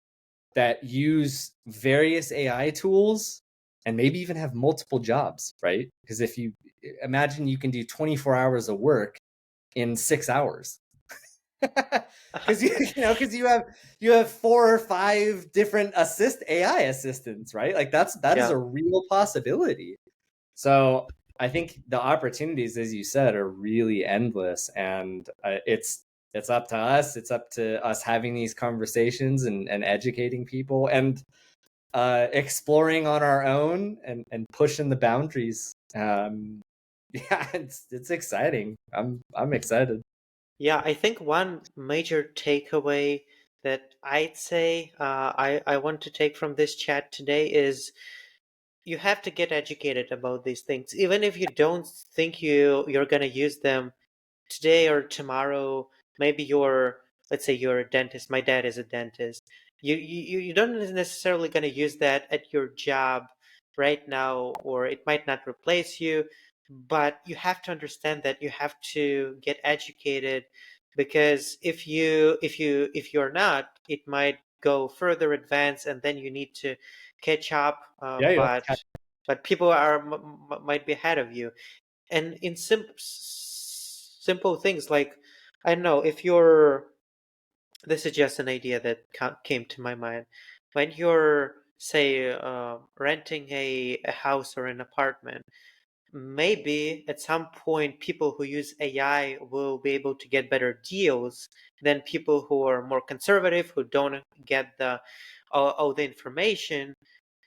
B: that use various AI tools and maybe even have multiple jobs, right? Because if you imagine you can do 24 hours of work in 6 hours, because because you have 4 or 5 different AI assistants, right? Like that is
A: Yeah.
B: a real possibility. So I think the opportunities, as you said, are really endless, and it's up to us. It's up to us having these conversations and educating people and exploring on our own and pushing the boundaries. Yeah, it's exciting. I'm excited.
A: Yeah, I think one major takeaway that I'd say I want to take from this chat today is you have to get educated about these things, even if you don't think you're gonna use them today or tomorrow. Maybe you're, let's say you're a dentist. My dad is a dentist. You don't necessarily going to use that at your job right now, or it might not replace you, but you have to understand that you have to get educated, because if you're not, it might go further advanced and then you need to catch up,
B: Yeah, you
A: but people might be ahead of you. And in simple things like, I don't know, if you're, this is just an idea that came to my mind. When you're, say, renting a house or an apartment, maybe at some point people who use AI will be able to get better deals than people who are more conservative, who don't get all the information.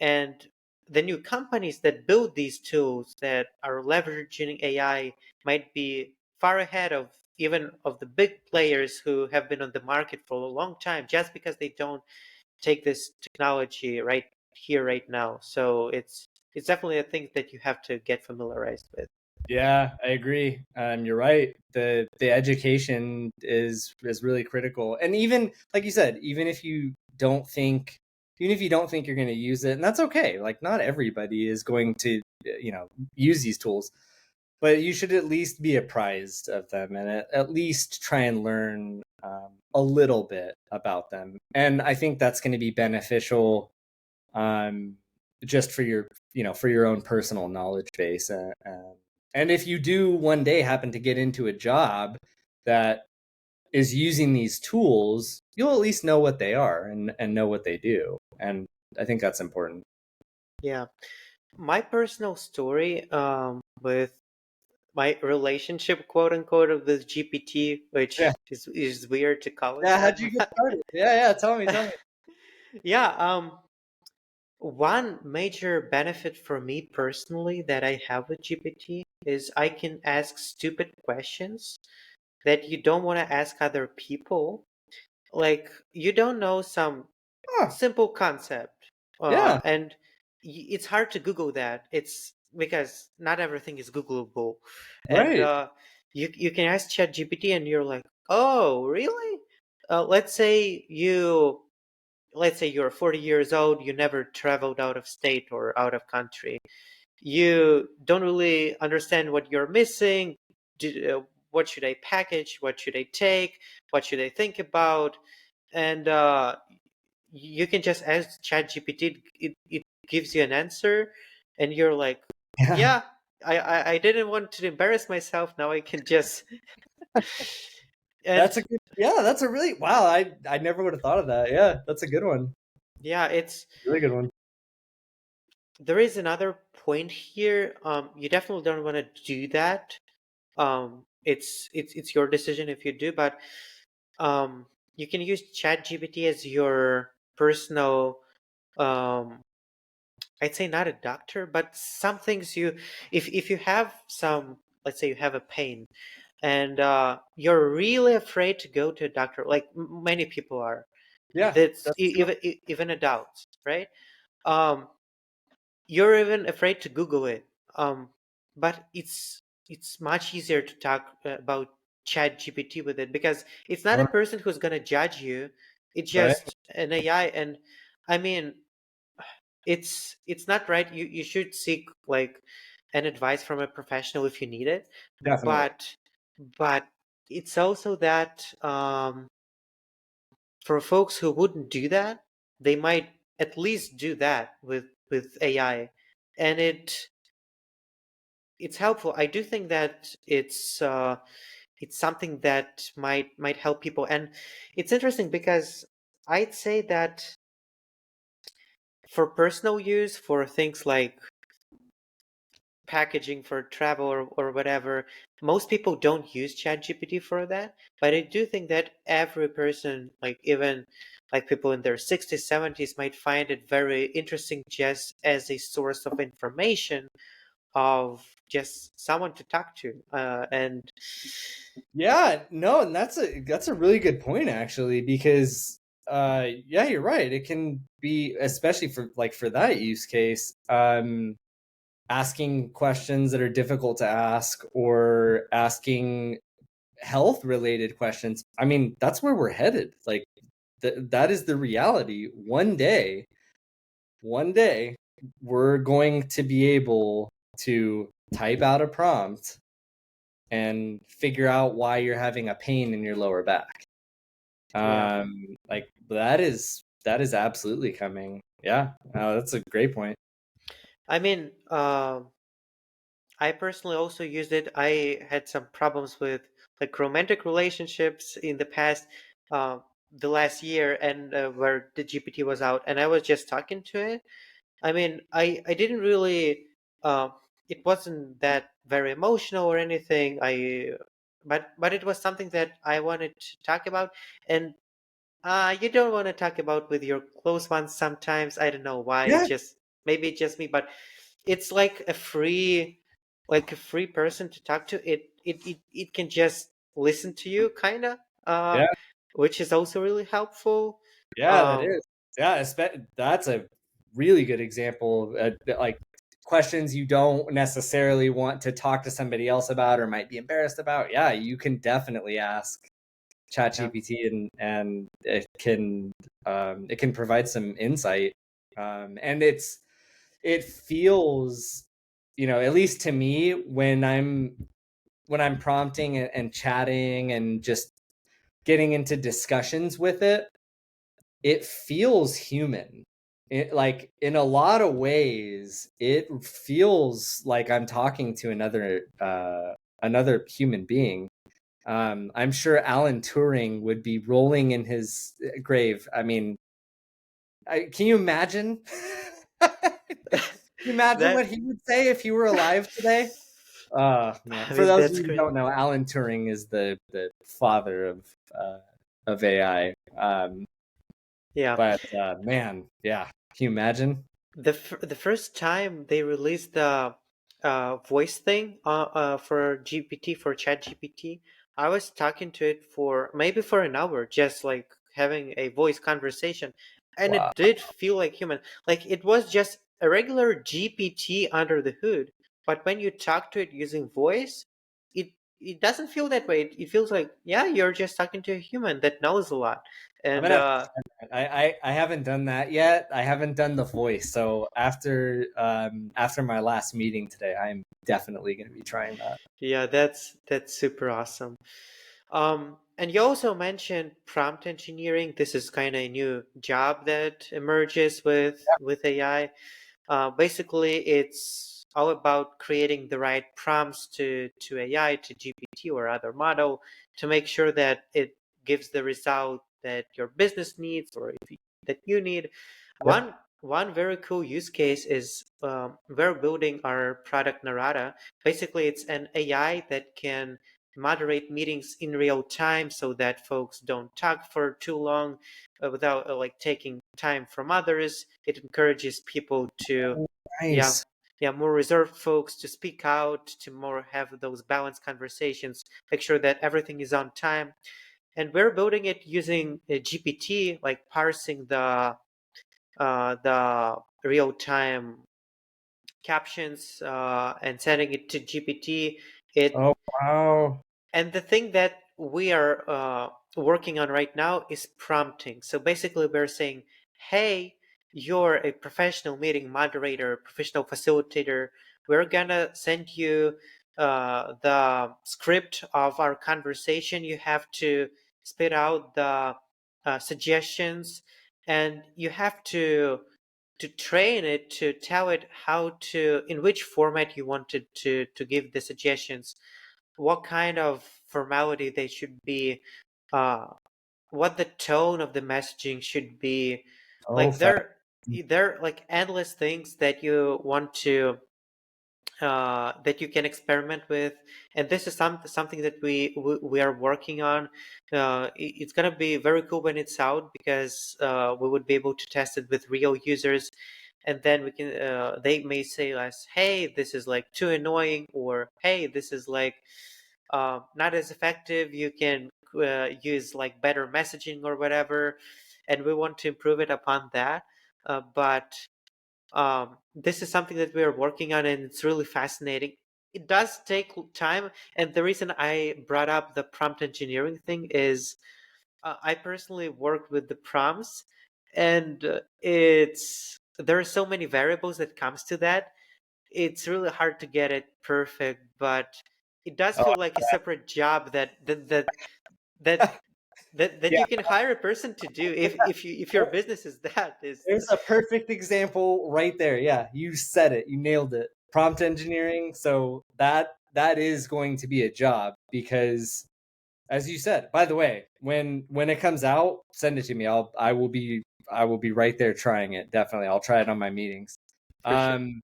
A: And the new companies that build these tools that are leveraging AI might be far ahead of even of the big players who have been on the market for a long time, just because they don't take this technology right here, right now. So it's definitely a thing that you have to get familiarized with.
B: Yeah, I agree. You're right. The education is really critical, and even like you said, even if you don't think you're going to use it, and that's okay. Like not everybody is going to use these tools, but you should at least be apprised of them and at least try and learn a little bit about them. And I think that's going to be beneficial, um, just for your own personal knowledge base. And if you do one day happen to get into a job that is using these tools, you'll at least know what they are and know what they do. And I think that's important.
A: Yeah. My personal story with my relationship, quote unquote, of this GPT,
B: Yeah.
A: which is weird to call it
B: Yeah.
A: that.
B: How'd you get started? Yeah. Yeah. Tell me. Tell me.
A: Yeah, one major benefit for me personally that I have with GPT is I can ask stupid questions that you don't want to ask other people. Like, you don't know some
B: Huh.
A: simple concept,
B: Yeah.
A: and it's hard to Google that. It's because not everything is Googleable, and
B: Right.
A: you can ask ChatGPT, and you're like, oh, really? Let's say you're 40 years old, you never traveled out of state or out of country. You don't really understand what you're missing. What should I package? What should I take? What should I think about? And you can just ask ChatGPT. It gives you an answer, and you're like,
B: Yeah.
A: yeah. I didn't want to embarrass myself. Now I can just and
B: That's a good. Yeah, that's a really wow. I never would have thought of that. Yeah, that's a good one.
A: yeah, it's
B: Really good one.
A: there is another point here. You definitely don't want to do that. It's your decision if you do, but um, you can use ChatGPT as your personal um I'd say not a doctor, but some things if you have some, let's say you have a pain and you're really afraid to go to a doctor, like many people are.
B: Yeah,
A: That's
B: that's true.
A: even adults, right? Um, you're even afraid to Google it. But it's much easier to talk about Chat GPT with it because it's not a
B: Uh,
A: person who's gonna judge you. It's
B: right?
A: just an AI, and I mean it's not right. You should seek like an advice from a professional if you need it,
B: Definitely.
A: but it's also that for folks who wouldn't do that, they might at least do that with AI, and it's helpful. I do think that it's something that might help people, and it's interesting because I'd say that for personal use, for things like packaging for travel or whatever, most people don't use ChatGPT for that. But I do think that every person, like even like people in their 60s, 70s, might find it very interesting just as a source of information of just someone to talk to. And
B: Yeah, no, and that's a really good point actually because yeah, you're right. It can be especially for like for that use case, asking questions that are difficult to ask or asking health related questions. I mean, that's where we're headed. Like that is the reality. One day we're going to be able to type out a prompt and figure out why you're having a pain in your lower back.
A: yeah,
B: Like that is absolutely coming. Yeah, that's a great point.
A: I mean, I personally also used it. I had some problems with like romantic relationships in the past, uh, the last year, and where the GPT was out, and I was just talking to it. I mean, I didn't really. Uh, it wasn't that very emotional or anything. But it was something that I wanted to talk about, and you don't want to talk about with your close ones sometimes. I don't know why.
B: Yeah,
A: Just maybe it's just me, but it's like a free person to talk to. It can just listen to you, kind of,
B: yeah,
A: which is also really helpful.
B: yeah. That
A: Um,
B: is. Yeah, that's a really good example. Like questions you don't necessarily want to talk to somebody else about or might be embarrassed about. Yeah, you can definitely ask
A: yeah,
B: ChatGPT and it can provide some insight. And it feels, at least to me when I'm prompting and chatting and just getting into discussions with it, it feels human. Like in a lot of ways, it feels like I'm talking to another human being. I'm sure Alan Turing would be rolling in his grave. I mean, can you imagine? Can you imagine what
A: that
B: he would say if he were alive today? Man.
A: I
B: For
A: mean
B: those of
A: that's
B: you who
A: great.
B: don't know, Alan Turing is the father of AI.
A: Yeah,
B: But man, yeah. Can you imagine?
A: the first time they released the voice thing for GPT for Chat GPT, I was talking to it for maybe for an hour, just like having a voice conversation, and
B: Wow.
A: it did feel like human. Like it was just a regular GPT under the hood, but when you talk to it using voice, it doesn't feel that way. It feels like, yeah, you're just talking to a human that knows a lot,
B: I'm
A: and
B: gonna have to try that. I haven't done that yet. I haven't done the voice. So after my last meeting today, I'm definitely gonna be trying that.
A: yeah, that's super awesome. And you also mentioned prompt engineering. This is kind of a new job that emerges with AI. Basically, all about creating the right prompts to AI, to GPT or other model, to make sure that it gives the result that your business needs or that you need.
B: Yep.
A: One very cool use case is we're building our product Narada. Basically, it's an AI that can moderate meetings in real time so that folks don't talk for too long without like taking time from others. It encourages people to, yeah,
B: Nice.
A: yeah, more reserved folks to speak out, to more have those balanced conversations, make sure that everything is on time. And we're building it using a GPT, like parsing the real time captions and sending it to GPT. It
B: Oh wow.
A: And the thing that we are working on right now is prompting. So basically, we're saying, hey, you're a professional meeting moderator, professional facilitator. We're going to send you the script of our conversation. You have to spit out the suggestions, and you have to train it, to tell it how to, in which format you wanted to give the suggestions, what kind of formality they should be, uh, what the tone of the messaging should be.
B: Oh,
A: Like there are like endless things that you want to that you can experiment with, and this is something that we are working on. It's gonna be very cool when it's out because we would be able to test it with real users, and then we can they may say us, hey, this is like too annoying, or hey, this is like not as effective. You can use like better messaging or whatever, and we want to improve it upon that. But this is something that we are working on, and it's really fascinating. It does take time, and the reason I brought up the prompt engineering thing is I personally worked with the prompts, and it's there are so many variables that comes to that. It's really hard to get it perfect, but it does
B: oh
A: feel like a separate job that that
B: yeah.
A: you can hire a person to do if your business is that is.
B: There's a perfect example right there. Yeah, you said it. You nailed it. Prompt engineering. So that is going to be a job because, as you said, by the way, when it comes out, send it to me. I will be right there trying it. Definitely, I'll try it on my meetings.
A: For sure.
B: Um,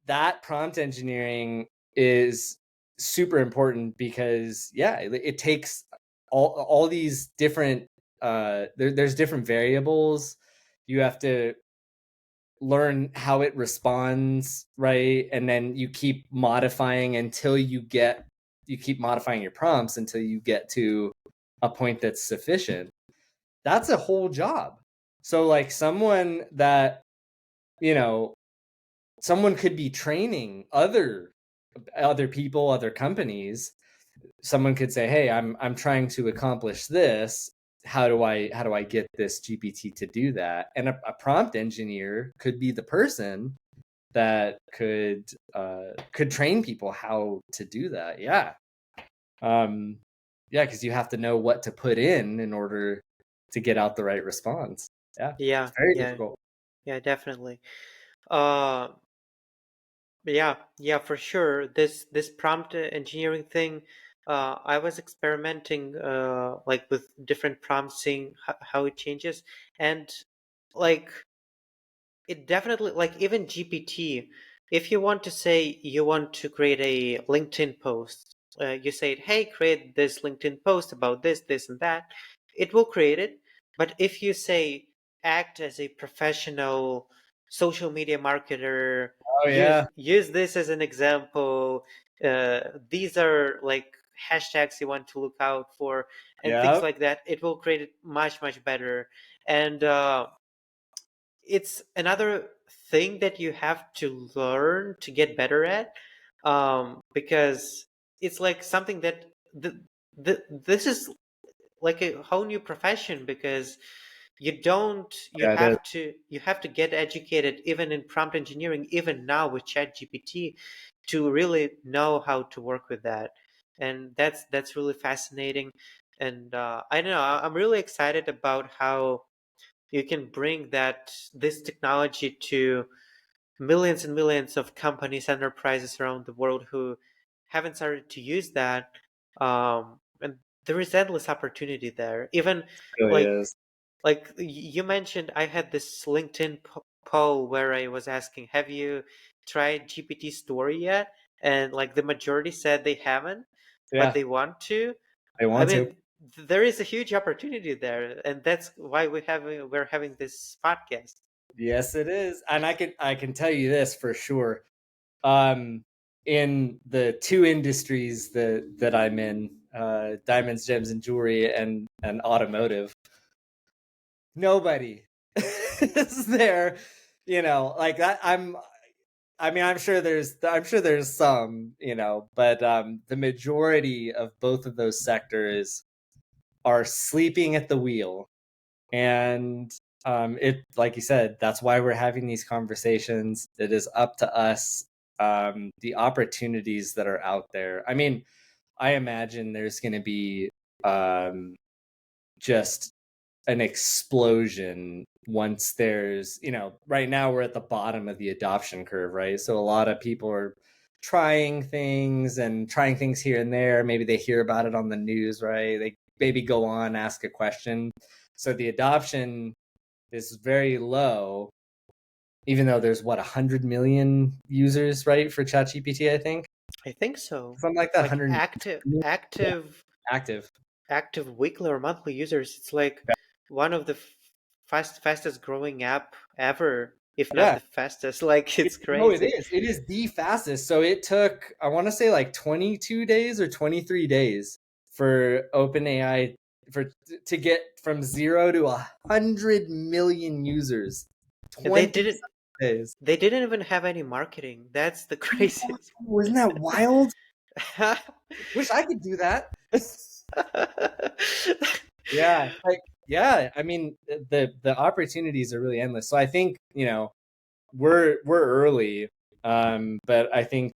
B: that prompt engineering is super important because yeah, it takes all these different there's different variables. You have to learn how it responds, right? And then you keep modifying until you keep modifying your prompts until you get to a point that's sufficient. That's a whole job. So like someone that, you know, someone could be training other people, other companies. Someone could say, "Hey, I'm trying to accomplish this. How do I get this GPT to do that?" And a prompt engineer could be the person that could train people how to do that. Yeah. Um yeah, because you have to know what to put in order to get out the right response. Yeah.
A: Yeah,
B: It's very
A: yeah,
B: difficult.
A: yeah, definitely. uh yeah, yeah, for sure. This prompt engineering thing, I was experimenting like with different prompts, seeing how it changes. And like it definitely, like even GPT, if you want to say you want to create a LinkedIn post, you say, hey, create this LinkedIn post about this and that, it will create it. But if you say, act as a professional social media marketer,
B: Oh yeah.
A: use this as an example, these are like hashtags you want to look out for, and things
B: Yeah.
A: like that, it will create it much better. And it's another thing that you have to learn to get better at, because it's like something that this is like a whole new profession, because
B: Yeah, it is.
A: you have to get educated even in prompt engineering, even now with chat gpt, to really know how to work with that. And that's really fascinating. And I don't know, I'm really excited about how you can bring this technology millions and millions of companies, enterprises around the world who haven't started to use that. And there is endless opportunity there. Even
B: It really
A: like
B: is.
A: you mentioned, I had this LinkedIn poll where I was asking, "Have you tried GPT Story yet?" And like the majority said they haven't, but
B: Yeah,
A: they want to.
B: they
A: I
B: want to.
A: mean, there is a huge opportunity there, and that's why we're having this podcast.
B: Yes, it is. And I can tell you this for sure. Um, in the two industries that I'm in, diamonds, gems, and jewelry, and automotive, nobody is there. Like that. I mean, I'm sure there's some, but the majority of both of those sectors are sleeping at the wheel. And it, like you said, that's why we're having these conversations. It is up to us. The opportunities that are out there. I mean, I imagine there's going to be um, just an explosion once right now we're at the bottom of the adoption curve, right? So a lot of people are trying things here and there. Maybe they hear about it on the news, right? They maybe go on, ask a question. So the adoption is very low, even though there's 100 million users, right, for ChatGPT, I think.
A: I think so.
B: Something like that,
A: Like
B: 100
A: active,
B: million. Yeah,
A: active,
B: active.
A: active weekly or monthly users. It's like one of the fastest growing app ever, if not
B: Yeah.
A: the fastest. Like it's
B: No, it
A: crazy.
B: is. It is the fastest. So it took, I want to say, like 22 days or 23 days for OpenAI for to get from 0 to 100 million users.
A: They
B: 20
A: didn't.
B: days.
A: They didn't even have any marketing. That's the craziest.
B: Wasn't that wild? Wish I could do that. Yeah, like yeah. I mean, the opportunities are really endless. So I think we're early, but I think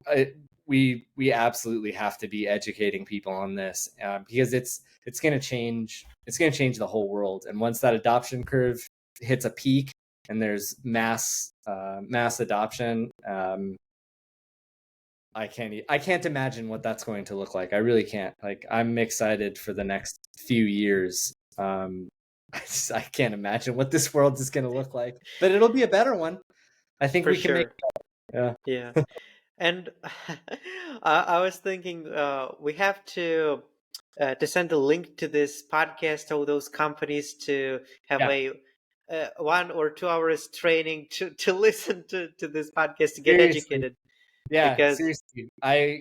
B: I, we absolutely have to be educating people on this because it's going to change. It's going to change the whole world. And once that adoption curve hits a peak and there's mass adoption, I can't imagine what that's going to look like. I really can't. Like I'm excited for the next few years. I can't imagine what this world is going to look like, but it'll be a better one. I think
A: For
B: we can make.
A: sure.
B: Yeah.
A: Yeah. And I was thinking we have to send a link to this podcast to all those companies to have
B: Yeah.
A: a 1 or 2 hours training to listen to this podcast to get
B: Seriously.
A: educated
B: Yeah,
A: because
B: seriously.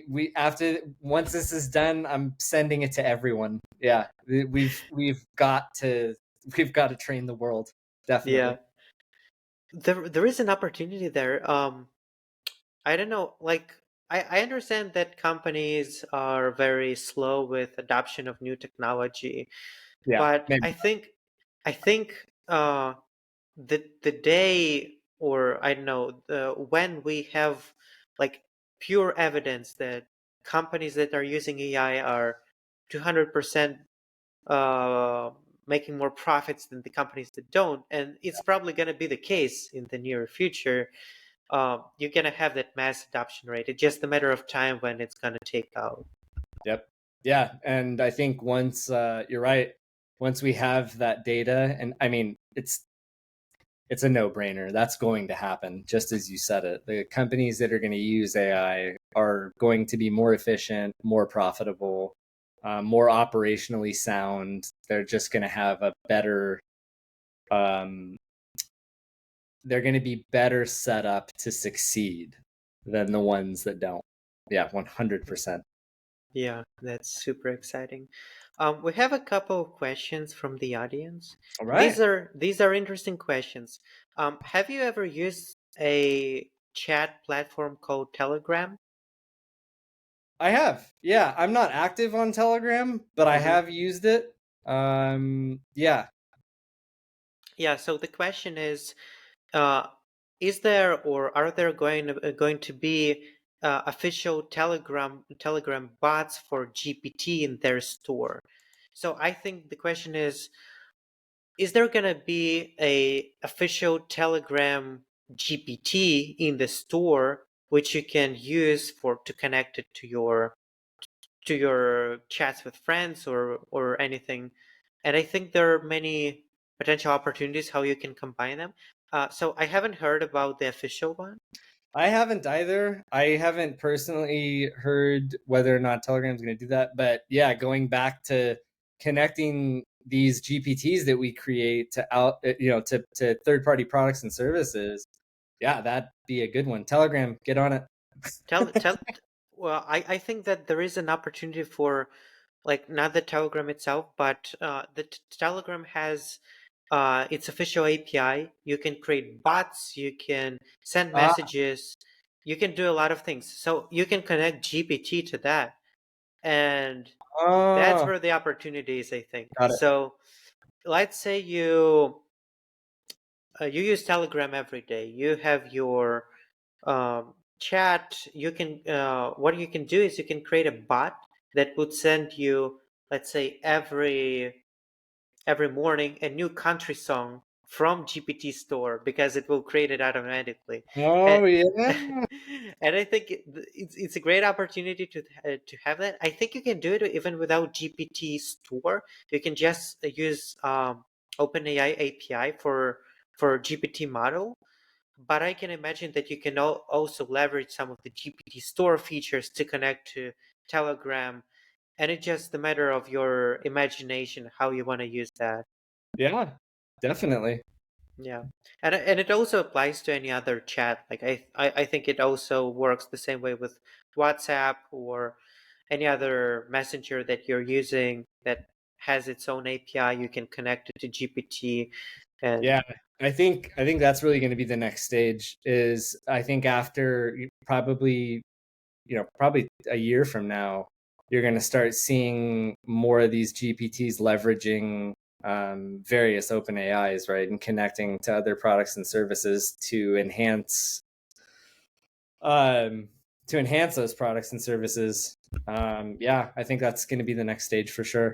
B: We after once this is done, I'm sending it to everyone. Yeah. We've got to train the world.
A: yeah,
B: Definitely.
A: there is an opportunity there. I don't know, like I understand that companies are very slow with adoption of new technology,
B: Yeah.
A: but
B: Maybe.
A: I think the day, or I don't know, when we have like pure evidence that companies that are using AI are 200% uh, making more profits than the companies that don't, and it's probably going to be the case in the near future. You're going to have that mass adoption rate. It's just a matter of time when it's going to take out.
B: Yep. Yeah, and I think once you're right, once we have that data, and I mean, it's a no-brainer. That's going to happen, just as you said it. The companies that are going to use AI are going to be more efficient, more profitable, more operationally sound. They're just going to have a better. Um, they're going to be better set up to succeed than the ones that don't. Yeah, 100%.
A: Yeah, that's super exciting. We have a couple of questions from the audience.
B: All
A: These
B: right.
A: are these are interesting questions. Have you ever used a chat platform called Telegram?
B: I have. Yeah, I'm not active on Telegram, but I
A: Hmm.
B: have used it. Yeah.
A: Yeah. So the question uh, is there or are there going to be official Telegram bots for GPT in their store? So I think the question is there going to be a official Telegram GPT in the store, which you can use for to connect it to your chats with friends or anything. And I think there are many potential opportunities how you can combine them. So I haven't heard about the official one.
B: I haven't either. I haven't personally heard whether or not Telegram's going to do that, but yeah, going back to connecting these GPTs that we create to to third party products and services, yeah, that'd be a good one. Telegram, get on it.
A: Tell well, I think that there is an opportunity for, like, not the Telegram itself, but the Telegram has its official API. You can create bots, you can send
B: Ah,
A: messages, you can do a lot of things. So you can connect GPT to that, and that's
B: oh,
A: where the opportunity is, I think.
B: got it.
A: So let's say you use Telegram every day. You have your chat. You can what you can do is you can create a bot that would send you, let's say, every morning a new country song from GPT store, because it will create it automatically. And
B: Oh yeah.
A: and I think it's a great opportunity to have that. I think you can do it even without GPT store. You can just use OpenAI API for GPT model. But I can imagine that you can also leverage some of the GPT store features to connect to Telegram, and it's just a matter of your imagination how you want to use that.
B: Yeah, definitely.
A: Yeah, and it also applies to any other chat. Like I think it also works the same way with WhatsApp or any other messenger that you're using that has its own API. You can connect it to GPT, and
B: Yeah, I think that's really going to be the next stage. Is I think after probably probably a year from now, you're going to start seeing more of these GPTs leveraging various open AIs, right, and connecting to other products and services um, to enhance those products and services. Yeah, I think that's going to be the next stage for sure.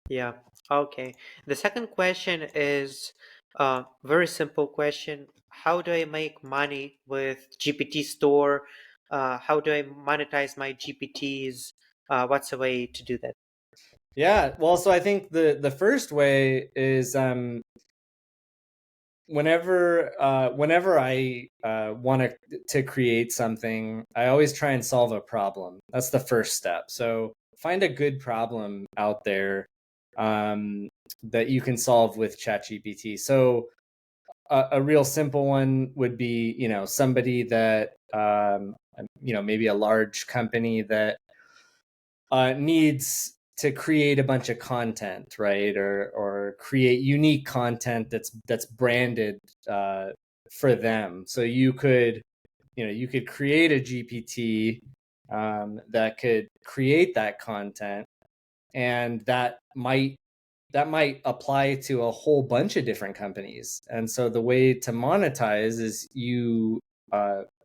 A: yeah. Okay. The second question is a very simple question. How do I make money with GPT Store? How do I monetize my GPTs? What's the way to do that?
B: Yeah, well, so I think the first way is whenever I want to create something, I always try and solve a problem. That's the first step. So find a good problem out there that you can solve with ChatGPT. So a real simple one would be, somebody that maybe a large company that needs to create a bunch of content, right? Or create unique content that's branded uh, for them. So you could create a GPT that could create that content, and that might apply to a whole bunch of different companies. And so the way to monetize is you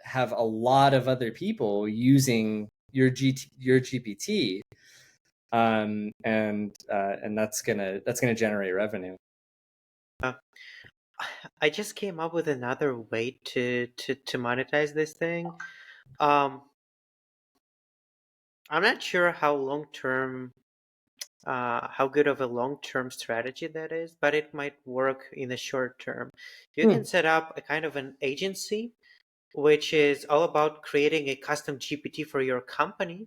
B: have a lot of other people using your GPT, and that's gonna generate revenue.
A: Uh, I just came up with another way to monetize this thing. Um, I'm not sure how good of a long-term strategy that is, but it might work in the short term. You
B: Hmm.
A: can set up a kind of an agency, which is all about creating a custom GPT for your company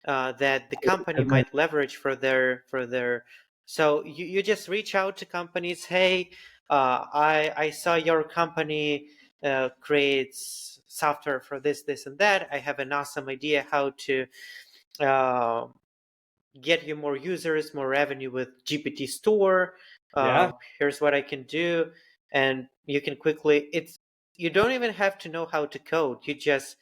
A: that the company
B: Good point.
A: might leverage for their. So you just reach out to companies. Hey, I saw your company creates software for this and that. I have an awesome idea how to uh, get you more users, more revenue with GPT Store.
B: Yeah,
A: Here's what I can do, and you can quickly. It's you don't even have to know how to code. You just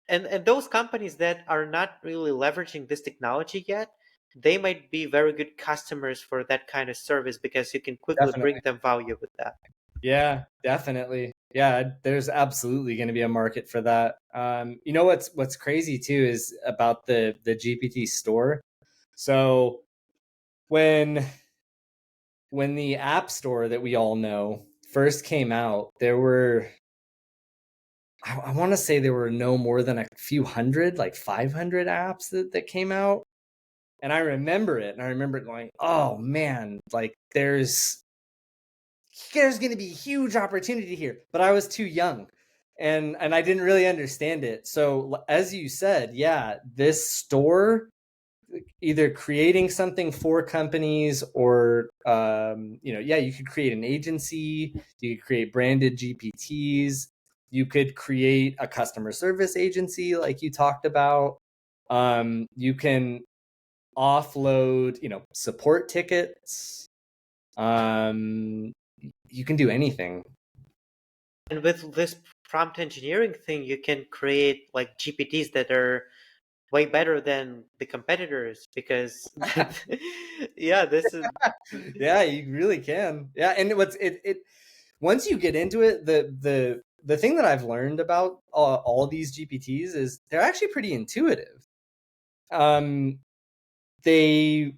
A: and those companies that are not really leveraging this technology yet, they might be very good customers for that kind of service because you can quickly bring
B: definitely.
A: them value with that.
B: Yeah, definitely. Yeah, there's absolutely going to be a market for that. What's crazy too is about the GPT store. So when when the App Store that we all know first came out, there were I want to say there were no more than a few hundred, like 500 apps that came out. And I remember it, and I remember it going, oh man, like there's going to be huge opportunity here. But I was too young, and I didn't really understand it. So as you said, yeah, this store, either creating something for companies, or yeah, you could create an agency, you could create branded GPTs, you could create a customer service agency like you talked about. You can offload, support tickets. You can do anything.
A: And with this prompt engineering thing, you can create like GPTs that are way better than the competitors because yeah, this is
B: Yeah, you really can. Yeah, and once you get into it, the thing that I've learned about all these GPTs is they're actually pretty intuitive. Um, they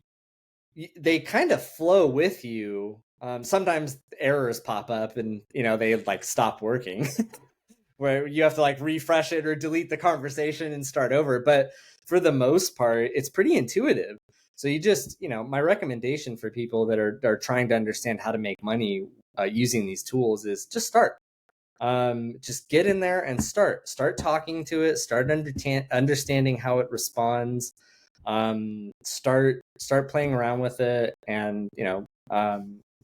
B: they kind of flow with you. Sometimes errors pop up, and they like stop working, where you have to like refresh it or delete the conversation and start over. But for the most part, it's pretty intuitive. So you just, my recommendation for people that are trying to understand how to make money using these tools is just start. Just get in there and start talking to it, start understanding how it responds. Start playing around with it, and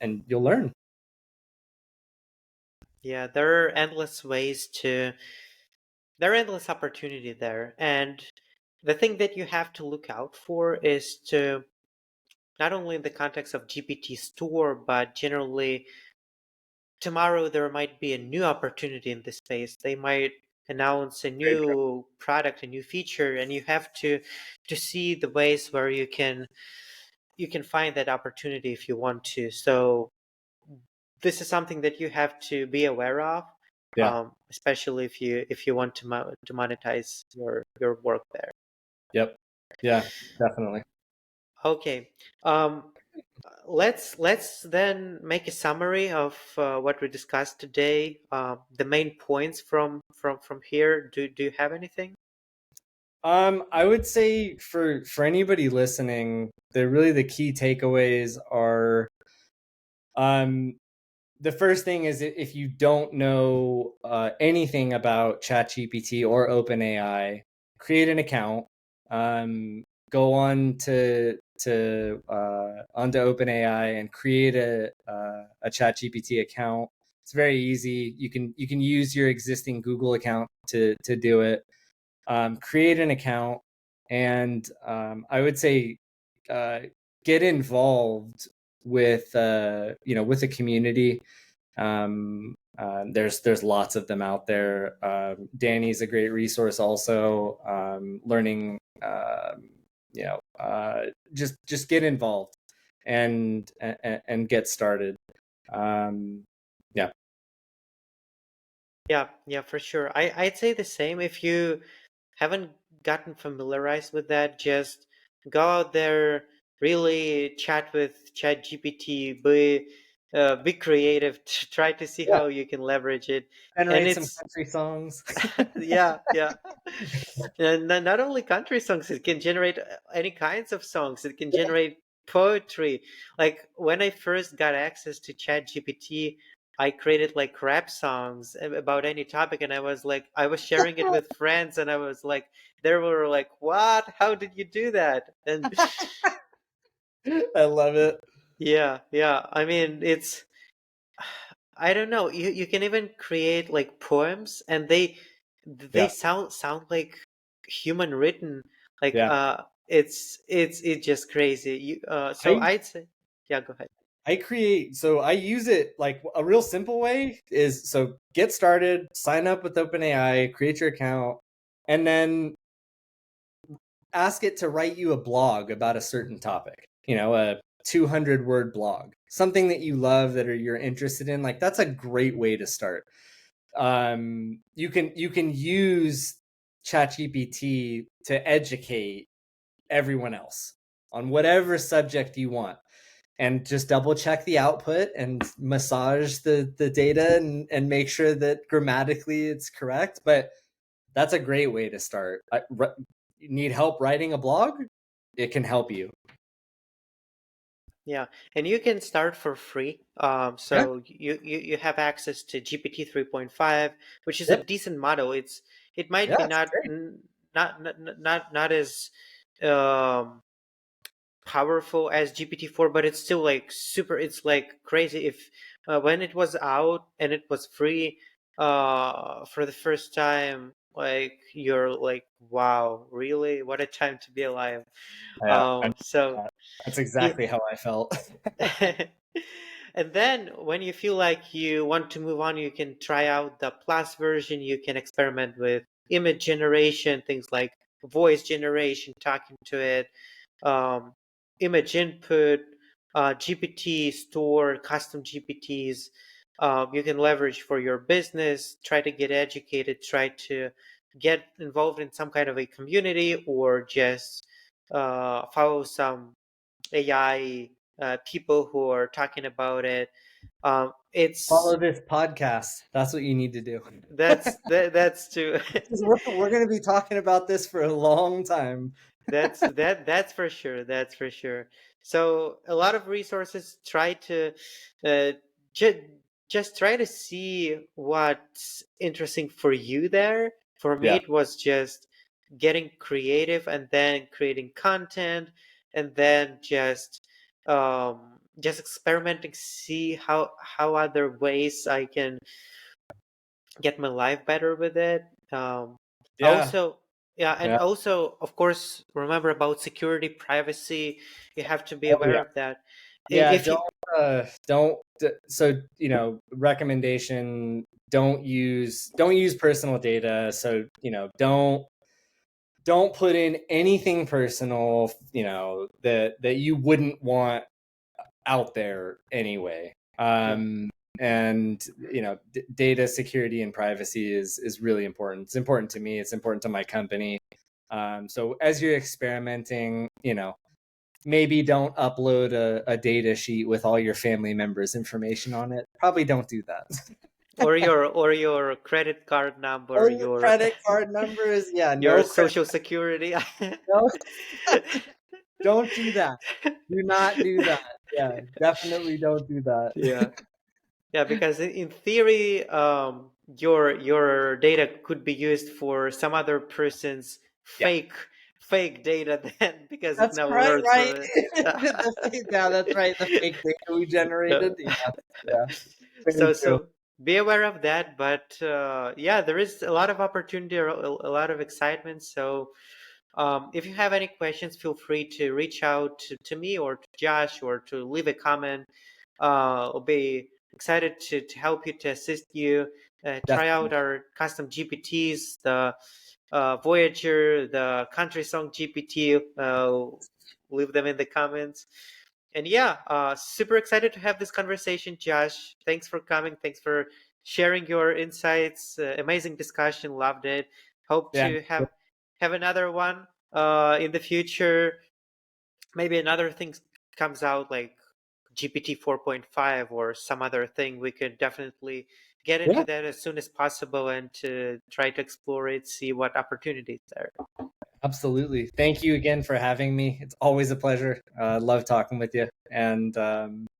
B: and you'll learn.
A: yeah, there are endless ways to there are endless opportunity there. And the thing that you have to look out for is to not only in the context of GPT store, but generally tomorrow there might be a new opportunity in this space. They might announce a new product, a new feature, and you have to see the ways where you can find that opportunity if you want to. So this is something that you have to be aware of,
B: Yeah.
A: especially if you want to monetize your work there.
B: Yep. Yeah, definitely.
A: Okay. Let's then make a summary of what we discussed today. The main points from here. Do you have anything?
B: I would say for anybody listening, the key takeaways are, um the first thing is, if you don't know anything about ChatGPT or OpenAI, create an account. Go onto OpenAI and create a ChatGPT account. It's very easy. You can use your existing Google account to do it. Create an account, and I would say uh, get involved with the community. There's lots of them out there. Danny's a great resource also. Learning, just get involved and get started. Yeah.
A: Yeah, for sure. I'd say the same. If you haven't gotten familiarized with that, just go out there, really chat with ChatGPT, be creative, try to see
B: Yeah.
A: how you can leverage it. And
B: Generate some
A: it's
B: country songs.
A: yeah. And not only country songs, it can generate any kinds of songs. It can generate poetry. Like when I first got access to ChatGPT, I created like rap songs about any topic, and I was sharing it with friends, and I was like, they were like, "What? How did you do that?" And
B: I love it.
A: yeah. I mean, I don't know. You can even create like poems, and they
B: Yeah.
A: sound like human written. Like
B: Yeah.
A: it's just crazy. So
B: I
A: I'd say, yeah. Go ahead.
B: I use it like a real simple way is, so get started, sign up with OpenAI, create your account, and then ask it to write you a blog about a certain topic, a 200 word blog, something that you love, you're interested in. Like, that's a great way to start. You can use ChatGPT to educate everyone else on whatever subject you want. and just double check the output and massage the data and make sure that grammatically it's correct. But that's a great way to start. You need help writing a blog? It can help you.
A: Yeah, and you can start for free.
B: Yeah.
A: So you have access to GPT 3.5, which is a
B: Yep.
A: decent model. It might
B: Yeah,
A: be
B: it's
A: not
B: great.
A: not as um powerful as GPT-4, but it's still like super. It's like crazy. If when it was out and it was free, for the first time, like you're like, wow, really? What a time to be alive.
B: Yeah,
A: So
B: that's
A: yeah.
B: exactly how I felt.
A: And then when you feel like you want to move on, you can try out the plus version. You can experiment with image generation, things like voice generation, talking to it, um, image input, GPT store, custom GPTs. You can leverage for your business, try to get educated, try to get involved in some kind of a community, or just follow some AI people who are talking about it. It's
B: Follow this podcast. That's what you need to do.
A: that's too.
B: We're going to be talking about this for a long time.
A: That's for sure. That's for sure. So a lot of resources try to uh, ju- just try to see what's interesting for you there. For me,
B: Yeah.
A: it was just getting creative and then creating content and then just experimenting, see how other ways I can get my life better with it.
B: Yeah.
A: Also, yeah, and
B: Yeah.
A: also, of course, remember about security, privacy. You have to be
B: Oh,
A: aware
B: yeah.
A: of that.
B: Yeah.
A: If you
B: Don't, so, recommendation, don't use personal data. So, don't put in anything personal, that you wouldn't want out there anyway.
A: yeah,
B: And data security and privacy is really important. It's important to me. It's important to my company. So as you're experimenting, maybe don't upload a data sheet with all your family members' information on it. Probably don't do that.
A: or your credit card number,
B: Or your
A: your
B: credit card numbers. Yeah,
A: your
B: no credit.
A: social security.
B: No, don't do that. Do not do that. Yeah, definitely don't do that.
A: Yeah. Yeah, because in theory, your data could be used for some other person's
B: Yeah.
A: fake data then because it
B: That's
A: never
B: right,
A: learns
B: right?
A: from it.
B: Yeah, that's right. The fake data we
A: Yeah.
B: generated. Yeah, yeah, very
A: So
B: true.
A: be aware of that. But yeah, there is a lot of opportunity, a lot of excitement. So if you have any questions, feel free to reach out to me or to Josh or to leave a comment. I'll be excited to help you, to assist you. Try
B: Definitely.
A: out our custom GPTs, the Voyager, the Country Song GPT. Leave them in the comments. And yeah, super excited to have this conversation, Josh. Thanks for coming. Thanks for sharing your insights. Amazing discussion. Loved it. Hope
B: Yeah.
A: to have another one in the future. Maybe another thing comes out like GPT 4.5 or some other thing. We could definitely get
B: Yeah,
A: into that as soon as possible and to try to explore it, see what opportunities there.
B: absolutely. Thank you again for having me. It's always a pleasure. Love talking with you. And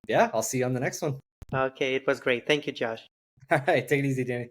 B: yeah, I'll see you on the next one.
A: Okay, it was great. Thank you, Josh.
B: All right, take it easy, Danny.